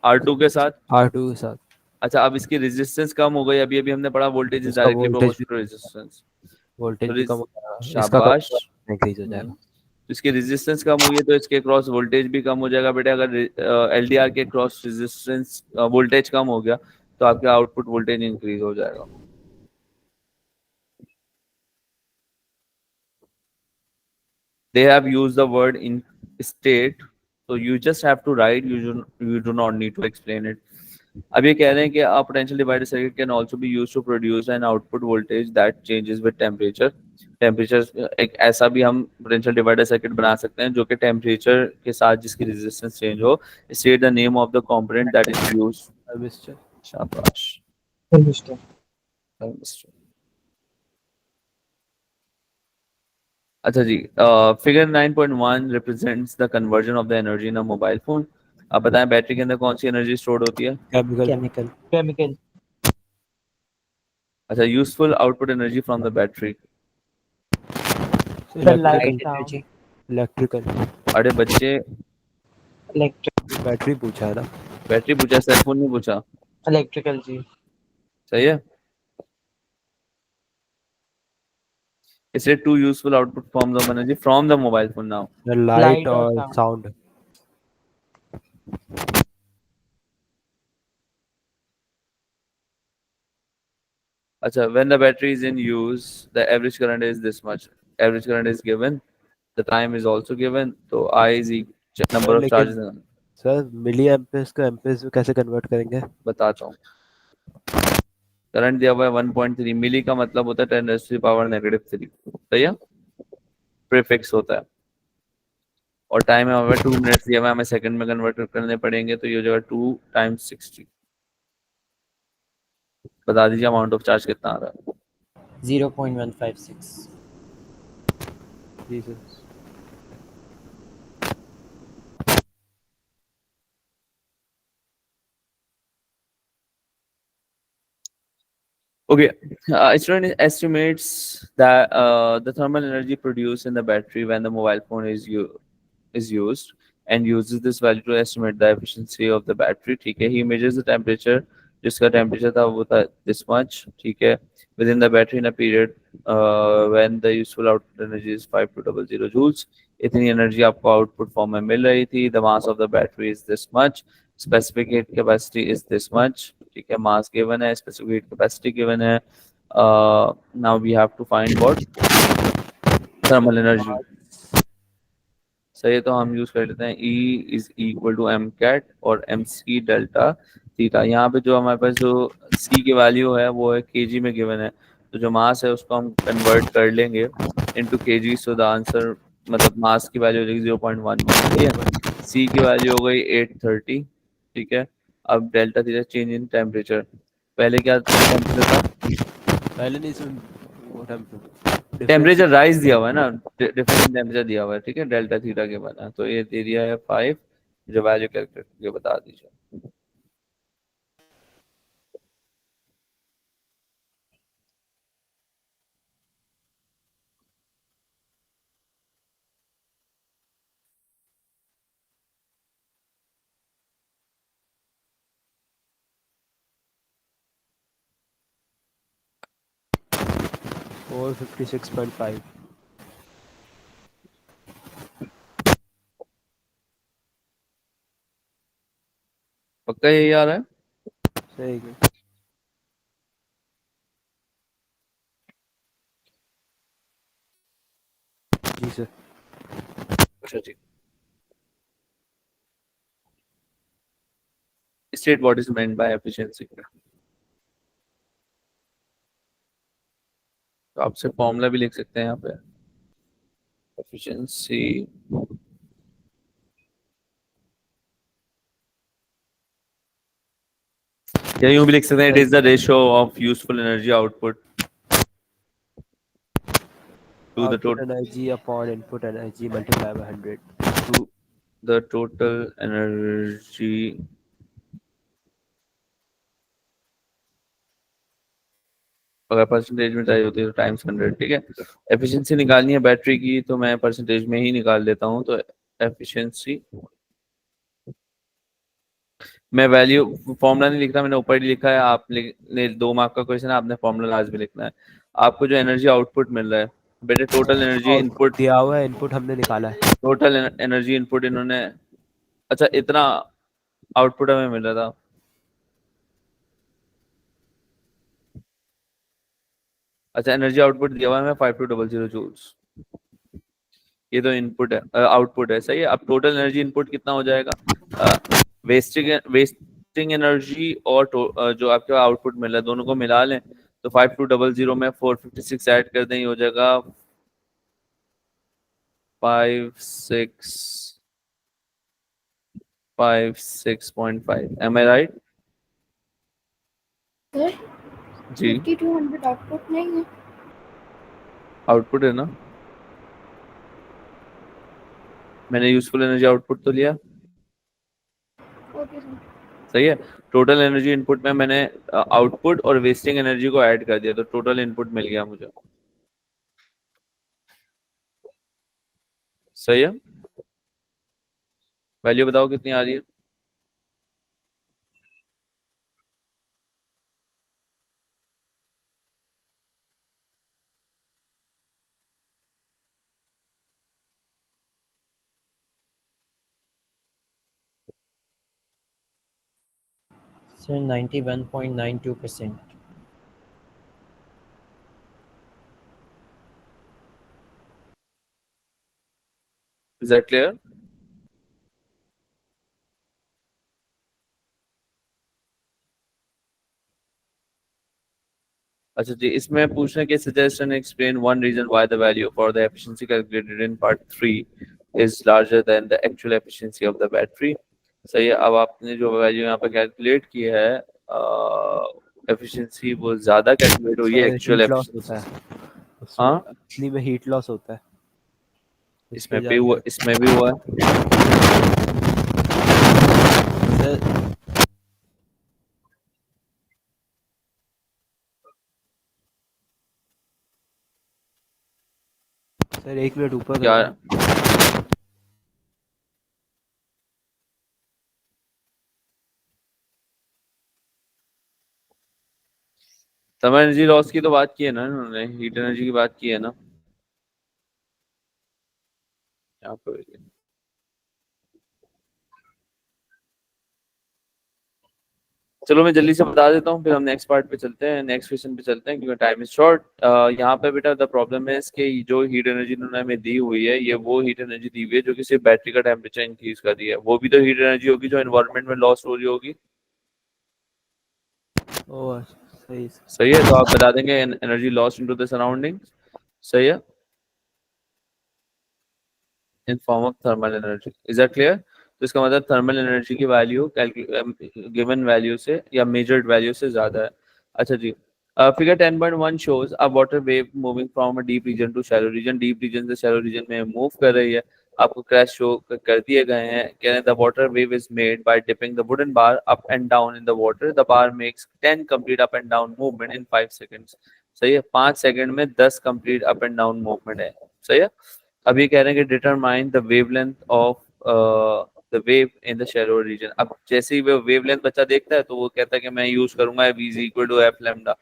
A: R2 के साथ।
B: R2 के साथ।
A: अच्छा, अब इसकी रेजिस्टेंस कम हो गई, अभी अभी हमने पढ़ा वोल्टेज इज
B: इसका
A: directly
B: voltage
A: proportional to resistance.
B: Voltage भी कम हो जाएगा, इसका
A: शाबाश।
B: इंक्रीज हो जाएगा।
A: तो इसकी रेजिस्टेंस कम हुई है तो इसके क्रॉस वोल्टेज भी कम हो जाएगा बेटे। अगर LDR के क्रॉस रेजिस्टेंस वोल्टेज कम हो गया तो आपका आउटपुट वोल्टेज इंक्रीज हो जाएगा। They have used the word in state, so you just have to write. You do not need to explain it. अब ये कह रहे हैं कि a potential divider circuit can also be used to produce an output voltage that changes with temperature. Temperature, एक ऐसा भी हम पोटेंशियल डिवाइडर सर्किट बना सकते हैं जो कि टेम्परेचर के साथ जिसकी रेजिस्टेंस चेंज हो। State the name of the component that is used.
B: Thermistor.
A: शाबाश।
G: थर्मिस्टर।
A: अच्छा जी, figure 9.1 represents the conversion of the energy in a mobile phone. आप बताएं बैटरी के अंदर कौन सी एनर्जी स्टोर होती है?
B: केमिकल।
G: केमिकल।
A: अच्छा, useful output energy from the battery.
B: Electrical.
A: अरे बच्चे,
G: इलेक्ट्रिक।
B: बैटरी पूछा है ना।
A: बैटरी पूछा, सेलफोन नहीं पूछा।
G: इलेक्ट्रिकल जी।
A: सही है। इसलिए two useful output forms of energy from the mobile phone now.
B: Light और साउंड।
A: अच्छा, when the battery is in use, the average current is this much. Average current is given. The time is also given. तो I is number of charges.
B: Sir milliamperes को amperes में कैसे convert करेंगे?
A: बताता हूँ। Current दिया हुआ है 1.3 मिली का मतलब होता है 10⁻³ सही है, प्रीफिक्स होता है। और टाइम है हमें 2 मिनट्स दिया हुआ है, हमें सेकंड में कन्वर्ट करने पड़ेंगे तो ये हो जाएगा 2 × 60। बता दीजिए अमाउंट ऑफ चार्ज कितना आ रहा है?
D: 0.156।
B: जी sir.
A: Okay, student estimates that the thermal energy produced in the battery when the mobile phone is used and uses this value to estimate the efficiency of the battery. ठीक है, he measures the temperature, जिसका temperature था वो था this much, ठीक है, within the battery in a period when the useful output energy is 5200 joules. इतनी energy आपको output form में मिल रही थी। The mass of the battery is this much. Specific heat capacity is this much. ठीक है, mass given है, specific heat capacity given है। Now we have to find what? Thermal energy। सही है, तो हम यूज कर लेते हैं E is equal to mcat और mc डेल्टा थीटा। यहाँ पे जो हमारे पास जो C की वैल्यू है वो है kg में गिवन है, तो जो मास है उसको हम कन्वर्ट कर लेंगे into kg। So the answer मतलब मास की वैल्यू हो जाएगी 0.11, ठीक है। C की वैल्यू हो गई 830, ठीक है। अब delta theta change in temperature, पहले क्या टेम्परेचर था?
B: पहले नहीं सुन वो
A: टेम्परेचर राइज दिया हुआ है ना, डिफरेंस इन टेम्परेचर दिया हुआ है, ठीक है, डेल्टा थीटा के बना, तो ये दे दिया है 5। जो वैल्यू कैलकुलेट करके बता दीजिए।
B: और 56.5।
A: पक्का यही आ रहा है?
B: सही है। जी सर।
A: अच्छा जी। State what is meant by efficiency। तो आपसे फॉर्मूला भी लिख सकते हैं यहाँ पे, एफिशिएंसी या यूं भी लिख सकते हैं, it is the ratio of useful energy output to the total
B: energy upon input energy multiply by 100
A: to the total energy अगर परसेंटेज में चाहिए होती है तो टाइम्स 100, ठीक है। एफिशिएंसी निकालनी है बैटरी की तो मैं परसेंटेज में ही निकाल देता हूँ। तो एफिशिएंसी मैं वैल्यू फॉर्मूला नहीं लिख रहा, मैंने ऊपर ही लिखा है। आपने 2 मार्क का क्वेश्चन है, आपने फॉर्मूला लास्ट में लिखना है। आपको जो एनर्जी आउटपुट मिल रहा है बेटे, टोटल एनर्जी इनपुट
B: दिया हुआ है, इनपुट हमने निकाला है।
A: टोटल एनर्जी इनपुट इन्होंने, अच्छा इतना आउटपुट हमें मिल रहा था। अच्छा एनर्जी आउटपुट दिया हुआ है हमें 5200 जूल्स, ये तो इनपुट है, आउटपुट है, सही है। अब टोटल एनर्जी इनपुट कितना हो जाएगा, वेस्टिंग एनर्जी और जो आपके आउटपुट मिल रहा है दोनों को मिला लें तो 5200 में 456 ऐड कर दें, ये हो जाएगा 56.5। एम आई राइट
E: सर
A: जी?
E: 5200 आउटपुट नहीं है।
A: आउटपुट है ना, मैंने यूजफुल एनर्जी आउटपुट तो लिया,
E: ओके सर।
A: सही है। टोटल एनर्जी इनपुट में मैंने आउटपुट और वेस्टिंग एनर्जी को ऐड कर दिया तो टोटल इनपुट मिल गया मुझे, सही है। वैल्यू बताओ कितनी आ रही है।
D: सर 91.92%।
A: Is that clear? अच्छा जी, इसमें पूछना कि suggestion explain one reason why the value for the efficiency calculated in part 3 is larger than the actual efficiency of the battery. सही है। अब आपने जो वैल्यू यहाँ पे कैलकुलेट की है एफिशिएंसी वो ज्यादा कैलकुलेट हुई है एक्चुअल
B: हीट लॉस
A: एफिशिएंसी।
B: होता है
A: हाँ
B: असली में, हीट लॉस होता है
A: इसमें भी हुआ, इसमें भी हुआ है।
B: सर। सर 1 मिनट ऊपर
A: क्या थर्मल एनर्जी लॉस की तो बात की है ना इन्होंने, हीट एनर्जी की बात की है ना यहाँ पे। चलो मैं जल्दी से बता देता हूँ फिर हम नेक्स्ट पार्ट पे चलते हैं, नेक्स्ट क्वेश्चन पे चलते हैं क्योंकि टाइम इज शॉर्ट। यहाँ पे बेटा द प्रॉब्लम है इसके जो हीट एनर्जी इन्होंने हमें दी हुई है ये वो हीट एनर्जी दी हुई है जो कि सिर्फ बैटरी का टेम्परेचर इंक्रीज कर रही है, वो भी तो हीट एनर्जी होगी जो एनवायरनमेंट में लॉस हो रही होगी।
B: ओह सही।
A: सही है, तो आप बता देंगे energy loss into the surrounding, सही है, in form of thermal energy. Is that clear? तो इसका मतलब थर्मल एनर्जी की वैल्यू गिवन वैल्यू से या मेजर्ड वैल्यू से ज्यादा है। अच्छा जी, figure 10.1 shows a water wave moving from a deep region to shallow region, deep region से शैलो रीजन में मूव कर रही है। आपको क्रैश शो कर दिए गए हैं, कह रहे हैं the water wave is made by dipping the wooden bar up and down in the water, the bar makes 10 complete up and down movement in 5 seconds. सही है, 5 सेकंड में 10 complete up and down movement है, सही है। अब ये कह रहे हैं कि determine the wavelength of the wave in the shallow region. अब जैसे ही वो वेवलेंथ बच्चा देखता है तो वो कहता है कि मैं यूज करूंगा v is equal to f lambda.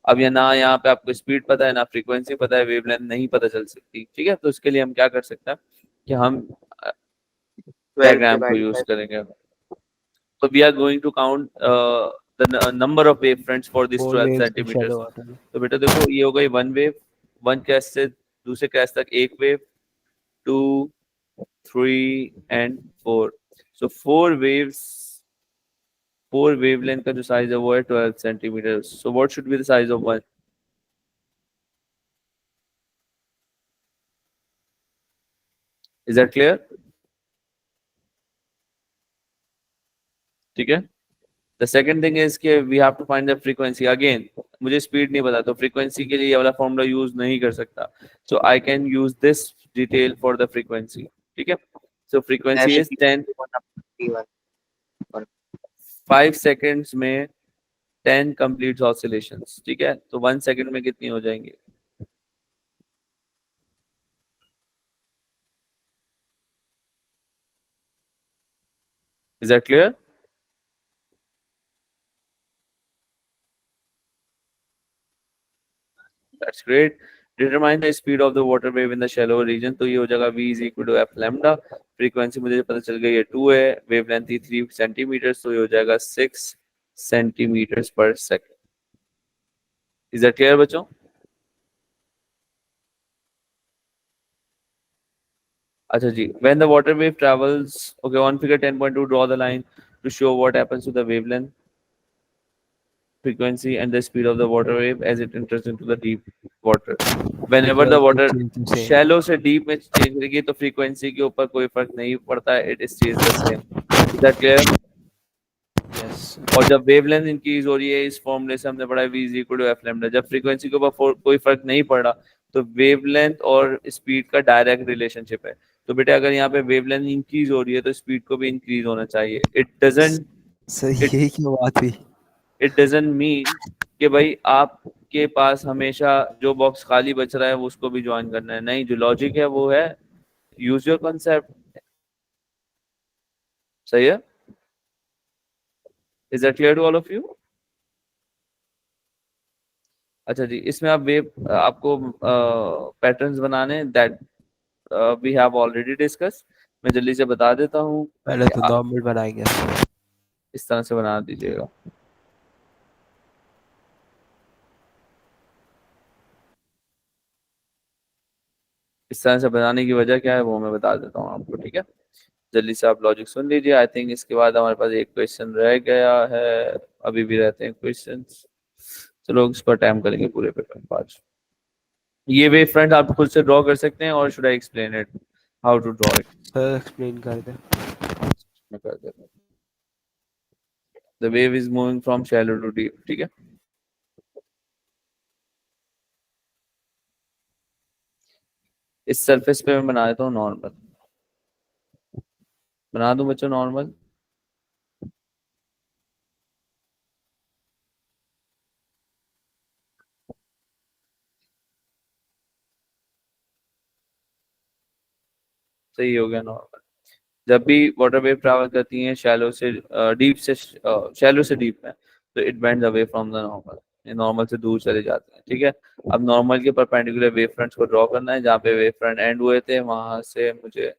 A: अब ये ना यहाँ पे आपको स्पीड पता है ना फ्रीक्वेंसी पता है, वेवलेंथ नहीं पता चल सकती, ठीक है। तो इसके लिए हम क्या कर सकते हैं कि हम डायग्राम को यूज करेंगे। तो we are going to count the number of wave fronts for this 12 centimetre. तो बेटा देखो ये हो गई वन वेव, वन क्रैश से दूसरे क्रैश तक एक wave, 2 3 and 4, so 4 waves, 4 wavelength का जो साइज है वो है 12 centimetre. so what should be the size of one? is that clear? ठीक है। the second thing is कि we have to find the frequency again, मुझे स्पीड नहीं पता तो फ्रीक्वेंसी के लिए ये वाला फॉर्मूला यूज नहीं कर सकता, so I can use this detail for the frequency, ठीक है। So frequency is 10 5 seconds में 10 complete oscillations. ठीक है, तो 1 second में कितनी हो जाएंगी? Is that clear? That's great. Determine the speed of the water wave in the shallow region. तो ये हो जाएगा v is equal to f lambda. Frequency मुझे पता चल गई है 2 है, wavelength थी 3 centimeters, तो ये हो जाएगा 6 centimeters per second. Is that clear बच्चों? अच्छा जी, when the water wave travels, okay, on figure 10.2, draw the line to show what happens to the wavelength, frequency and the speed of the water wave as it enters into the deep water. Whenever the water shallow से deep में change करेगी तो frequency के ऊपर कोई फर्क नहीं पड़ता है, it stays the same. Is that clear?
B: Yes.
A: और जब wavelength increase हो रही है, इस फॉर्मूले से हमने पढ़ा है v is equal to f lambda. जब frequency के ऊपर कोई फर्क नहीं पड़ रहा तो wavelength और speed का direct relationship है. तो बेटा अगर यहाँ पे wavelength increase हो रही है तो speed को भी increase होना चाहिए. It
B: यही क्या बात हुई?
A: It doesn't mean कि भाई आपके पास हमेशा जो बॉक्स खाली बच रहा है वो उसको भी ज्वाइन करना है. नहीं, जो लॉजिक है वो है यूज योर कॉन्सेप्ट. सही है? Is that clear to all of you? अच्छा जी, इसमें आप वेव आपको पैटर्न्स बनाने that we have already discuss. मैं जल्दी से बता देता हूँ.
B: पहले तो नॉर्मल बनाएंगे.
A: इस तरह से बना दीजिएगा. इस तरह से बनाने की वजह क्या है वो मैं बता देता हूँ आपको. ठीक है, जल्दी से आप लॉजिक सुन लीजिए. आई थिंक इसके बाद हमारे पास एक क्वेश्चन रह गया है. अभी भी रहते हैं क्वेश्चंस. चलो इस पर टाइम करेंगे पूरे पेपर में आज. ये वेव फ्रंट आप खुद से ड्रॉ कर सकते हैं और should I explain it how to draw it?
B: Sir explain कर दे.
A: मैं कर देता हूँ. The wave is moving from shallow to deep. ठीक है, इस सरफेस पे मैं बना देता हूँ नॉर्मल. बना दूं बच्चों नॉर्मल? सही हो गया नॉर्मल. जब भी वाटर वेव ट्रैवल करती हैं शैलो से डीप से शैलो से डीप में तो it bends away from the normal. ये नॉर्मल से दूर चले जाते हैं. ठीक है, अब नॉर्मल के परपेंडिकुलर वेव फ्रंट्स को ड्रॉ करना है. जहाँ पे वेव फ्रंट एंड हुए थे वहां से मुझे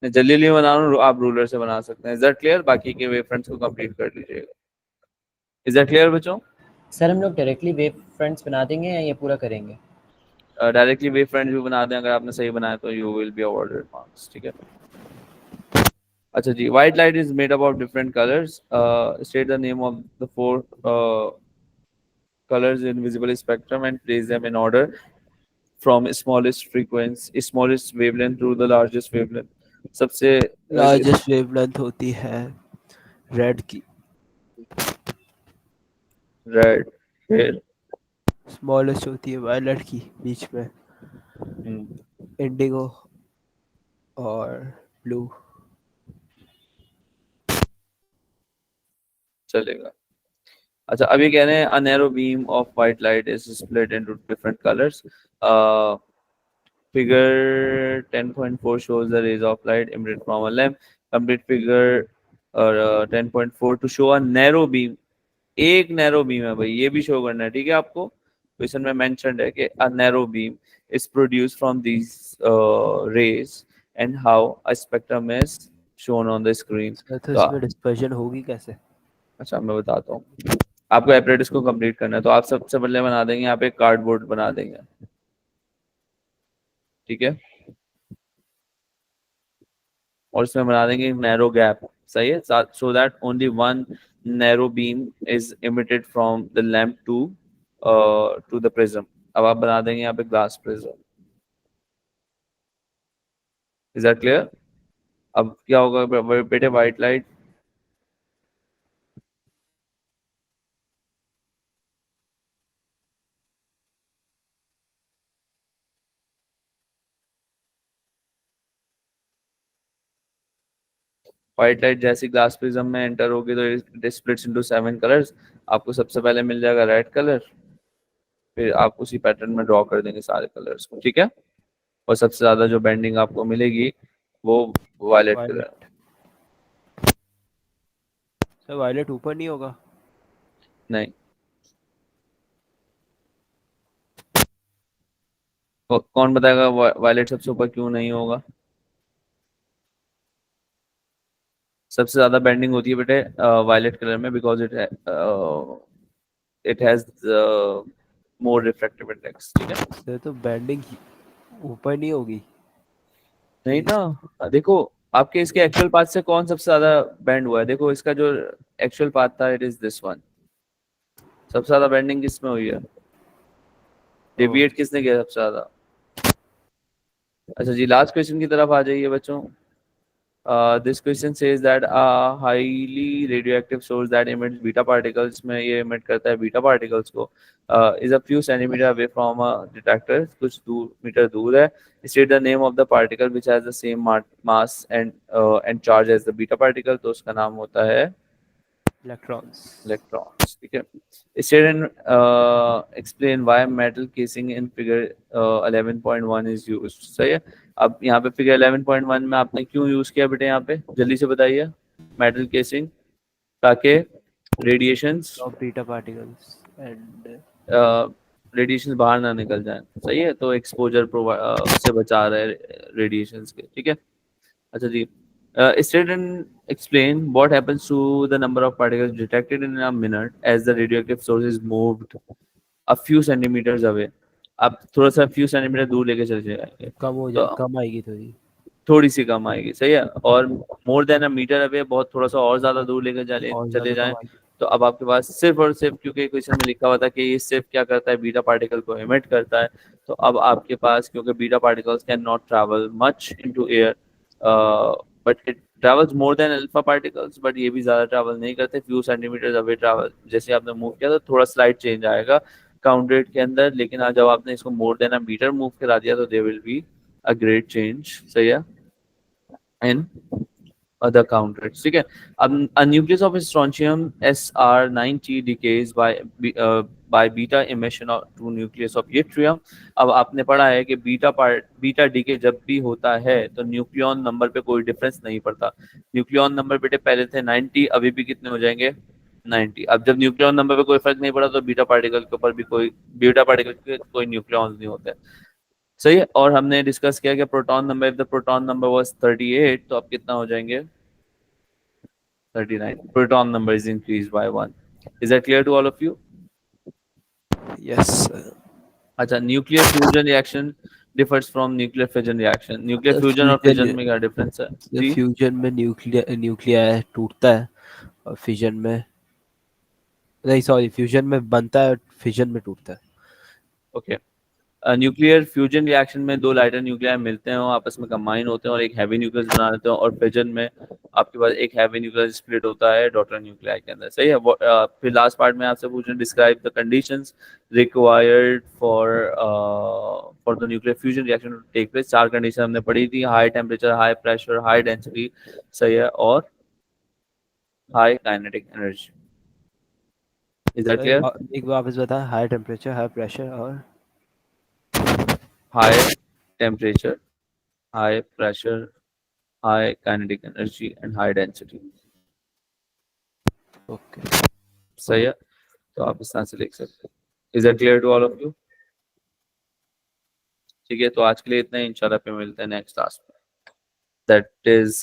A: मैं जल्दी बना रहा हूँ, आप रूलर से बना सकते हैं. Is that clear? बाकी के वेव फ्रंट्स को कंप्लीट कर लीजिएगा. इज दैट क्लियर बच्चों?
D: सर हम लोग डायरेक्टली वेव फ्रंट्स बना देंगे या ये पूरा करेंगे?
A: डायरेक्टली वेव फ्रंट भी बना दें. अगर आपने सही बनाया तो you will be awarded marks. ठीक है. अच्छा जी, white light is made up of different colours. State the name of the 4 colors in visible spectrum and place them in order from smallest frequency, smallest wavelength to the largest wavelength. सबसे
B: largest wavelength होती है red की.
A: Red. फिर
B: smallest होती है violet की. बीच में Indigo और ब्लू.
A: चलेगा. अच्छा, अभी कह रहे हैं a narrow beam of white light is split into different colors. Figure 10.4 shows the rays of light emitted from a lamp. Complete figure 10.4 to show a narrow beam. एक नैरो बीम है भाई, ये भी शो करना है. ठीक है, आपको क्वेश्चन में मेंशन्ड है कि a narrow beam is produced from these rays and how a spectrum is shown on the screen.
B: तो इसमें डिस्पर्जन होगी कैसे?
A: अच्छा मैं बताता हूँ. आपको एपरेटस को कंप्लीट करना है तो आप सबसे पहले बना देंगे यहाँ पे कार्डबोर्ड बना देंगे. ठीक है, और इसमें बना देंगे एक नैरो गैप, सही है, so that only one narrow beam is emitted from the lamp to the prism. अब आप बना देंगे यहाँ पे glass prism. Is that clear? अब क्या होगा बेटे, व्हाइट लाइट व्हाइट लाइट जैसी ग्लास प्रिज्म में एंटर होगी तो इट स्प्लिट्स इनटू 7 कलर्स। आपको सबसे पहले मिल जाएगा रेड कलर, फिर आप उसी पैटर्न में ड्रॉ कर देंगे सारे कलर्स को, ठीक है। और सबसे ज्यादा जो बेंडिंग आपको मिलेगी वो violet colour.
B: Violet sir, violet ऊपर नहीं होगा?
A: नहीं, कौन बताएगा वायलेट सबसे ऊपर क्यों नहीं होगा? सबसे ज्यादा बेंडिंग होती है बेटे वायलेट कलर में, because it has more refractive index, ठीक है।
B: सर तो बैंडिंग ऊपर नहीं होगी?
A: नहीं ना, देखो आपके इसके एक्चुअल पाथ से कौन सबसे ज्यादा बेंड हुआ है, देखो इसका जो एक्चुअल पाथ था इट इज दिस वन। सबसे ज्यादा बेंडिंग किसमें हुई है, डेविएट किसने किया सबसे ज्यादा? अच्छा जी, लास्ट क्वेश्चन की तरफ आ जाइए बच्चों। This question says that a highly radioactive source that emits beta particles, में ये emit करता है beta particles को, is a few centimeter away from a detector, कुछ मीटर दूर है। State the name of the particle which has the same mass and charge as the beta particle, तो उसका नाम होता है इलेक्ट्रॉन्स, ठीक है। State and explain why metal casing in figure 11.1 is used, सही है। अब यहाँ पे फिगर 11.1 में आपने क्यों यूज किया बेटे, यहाँ पे जल्दी से बताइए। मेटल केसिंग ताकि radiations
B: of beta particles and
A: radiations बाहर ना निकल जाएं, सही है, तो एक्सपोजर से बचा रहे रेडिएशंस के, ठीक है। अच्छा जी, state and explain what happens to the number of particles detected in a minute as the radioactive source is moved a few centimetres away. आप थोड़ा सा फ्यू सेंटीमीटर दूर लेके चले जाएंगे,
B: कम हो जाए, कम आएगी
A: थोड़ी सी कम आएगी, सही है। और मोर देन अ मीटर अवे, बहुत थोड़ा सा और ज्यादा दूर लेके चले जाएं, तो अब आपके पास सिर्फ और सिर्फ, क्योंकि क्वेश्चन में लिखा हुआ था कि ये सिर्फ क्या करता है, बीटा पार्टिकल को एमिट करता है, तो अब आपके पास, क्योंकि beta particles can not travel much into air but it travels more than alpha particles, but ये भी ज्यादा ट्रैवल नहीं करते, फ्यू सेंटीमीटर अवे ट्रैवल। जैसे आपने मूव किया तो थोड़ा स्लाइड चेंज आएगा काउंट रेट के अंदर, लेकिन आज जब आपने इसको more than a metre move करा दिया तो there will be a great change, सही है, इन other count rates, ठीक है। अब a nucleus of strontium Sr9T decays by beta emission to nucleus of yttrium। अब आपने पढ़ा है कि बीटा डीके जब भी होता है तो न्यूक्लियन नंबर पे कोई डिफरेंस नहीं पड़ता। न्यूक्लियन नंबर बेटे पहले थे 90, अभी भी कितने हो जाएंगे 90। अब जब न्यूक्लियन नंबर पे कोई फर्क नहीं पड़ा तो बीटा पार्टिकल के ऊपर भी बीटा पार्टिकल के कोई न्यूक्लियॉन्स नहीं होते, सही है। और हमने डिस्कस किया कि proton number, if the proton number was 38 तो अब कितना हो जाएंगे 39। Proton number is increase by 1। Is that clear to all of you?
B: Yes.
A: अच्छा, nuclear fusion reaction differs from nuclear fission reaction. Nuclear fusion और fission में क्या difference है जी?
B: फ्यूजन में न्यूक्लियर टूटता है और फिजन में नहीं, सॉरी, फ्यूजन में बनता है, फिजन में टूटता है।
A: ओके, न्यूक्लियर फ्यूजन रिएक्शन में दो लाइटर न्यूक्लियर मिलते हैं, आपस में कंबाइन होते हैं और एक हैवी न्यूक्लियस बना देते हैं, और फिजन में आपके पास एक हैवी न्यूक्लियस स्प्लिट होता है डॉटर न्यूक्लियाई के अंदर, सही है। फिर लास्ट पार्ट में आपसे पूछना, describe the conditions required for the nuclear fusion reaction to take place. 4 condition हमने पढ़ी थी, high temperature, high pressure, high density, सही है, और high kinetic energy. Is that clear?
B: एक बार वापस बता, हाई टेम्परेचर, हाई प्रेशर और
A: high temperature, high pressure, high kinetic energy and high density।
B: Okay,
A: सही है, तो आप इस तरह से लिख सकते हैं। Is that clear to all of you? ठीक है, तो आज के लिए इतना ही, इंशाल्लाह पे मिलते हैं नेक्स्ट क्लास में। That is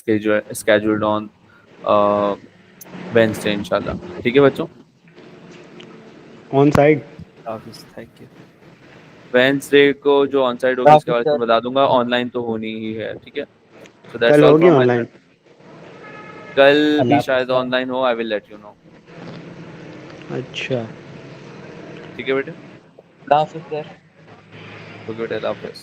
A: scheduled on Wednesday इंशाल्लाह, ठीक है बच्चों।
G: On side
B: office, thank you.
A: Wednesday को जो ऑन साइड होगी उसके बारे में बता दूंगा, ऑनलाइन तो होनी ही है, ठीक है। So that's
G: कल
A: all
G: होगी
A: from my
G: ऑनलाइन?
A: side। कल भी
D: अल्लाह
A: शायद
D: हाफ़िज़।
A: ऑनलाइन हो, I will let you know.
B: अच्छा
A: ठीक है बेटे,
C: अल्लाह हाफ़िज़ सर।
A: ओके बेटे, अल्लाह हाफ़िज़।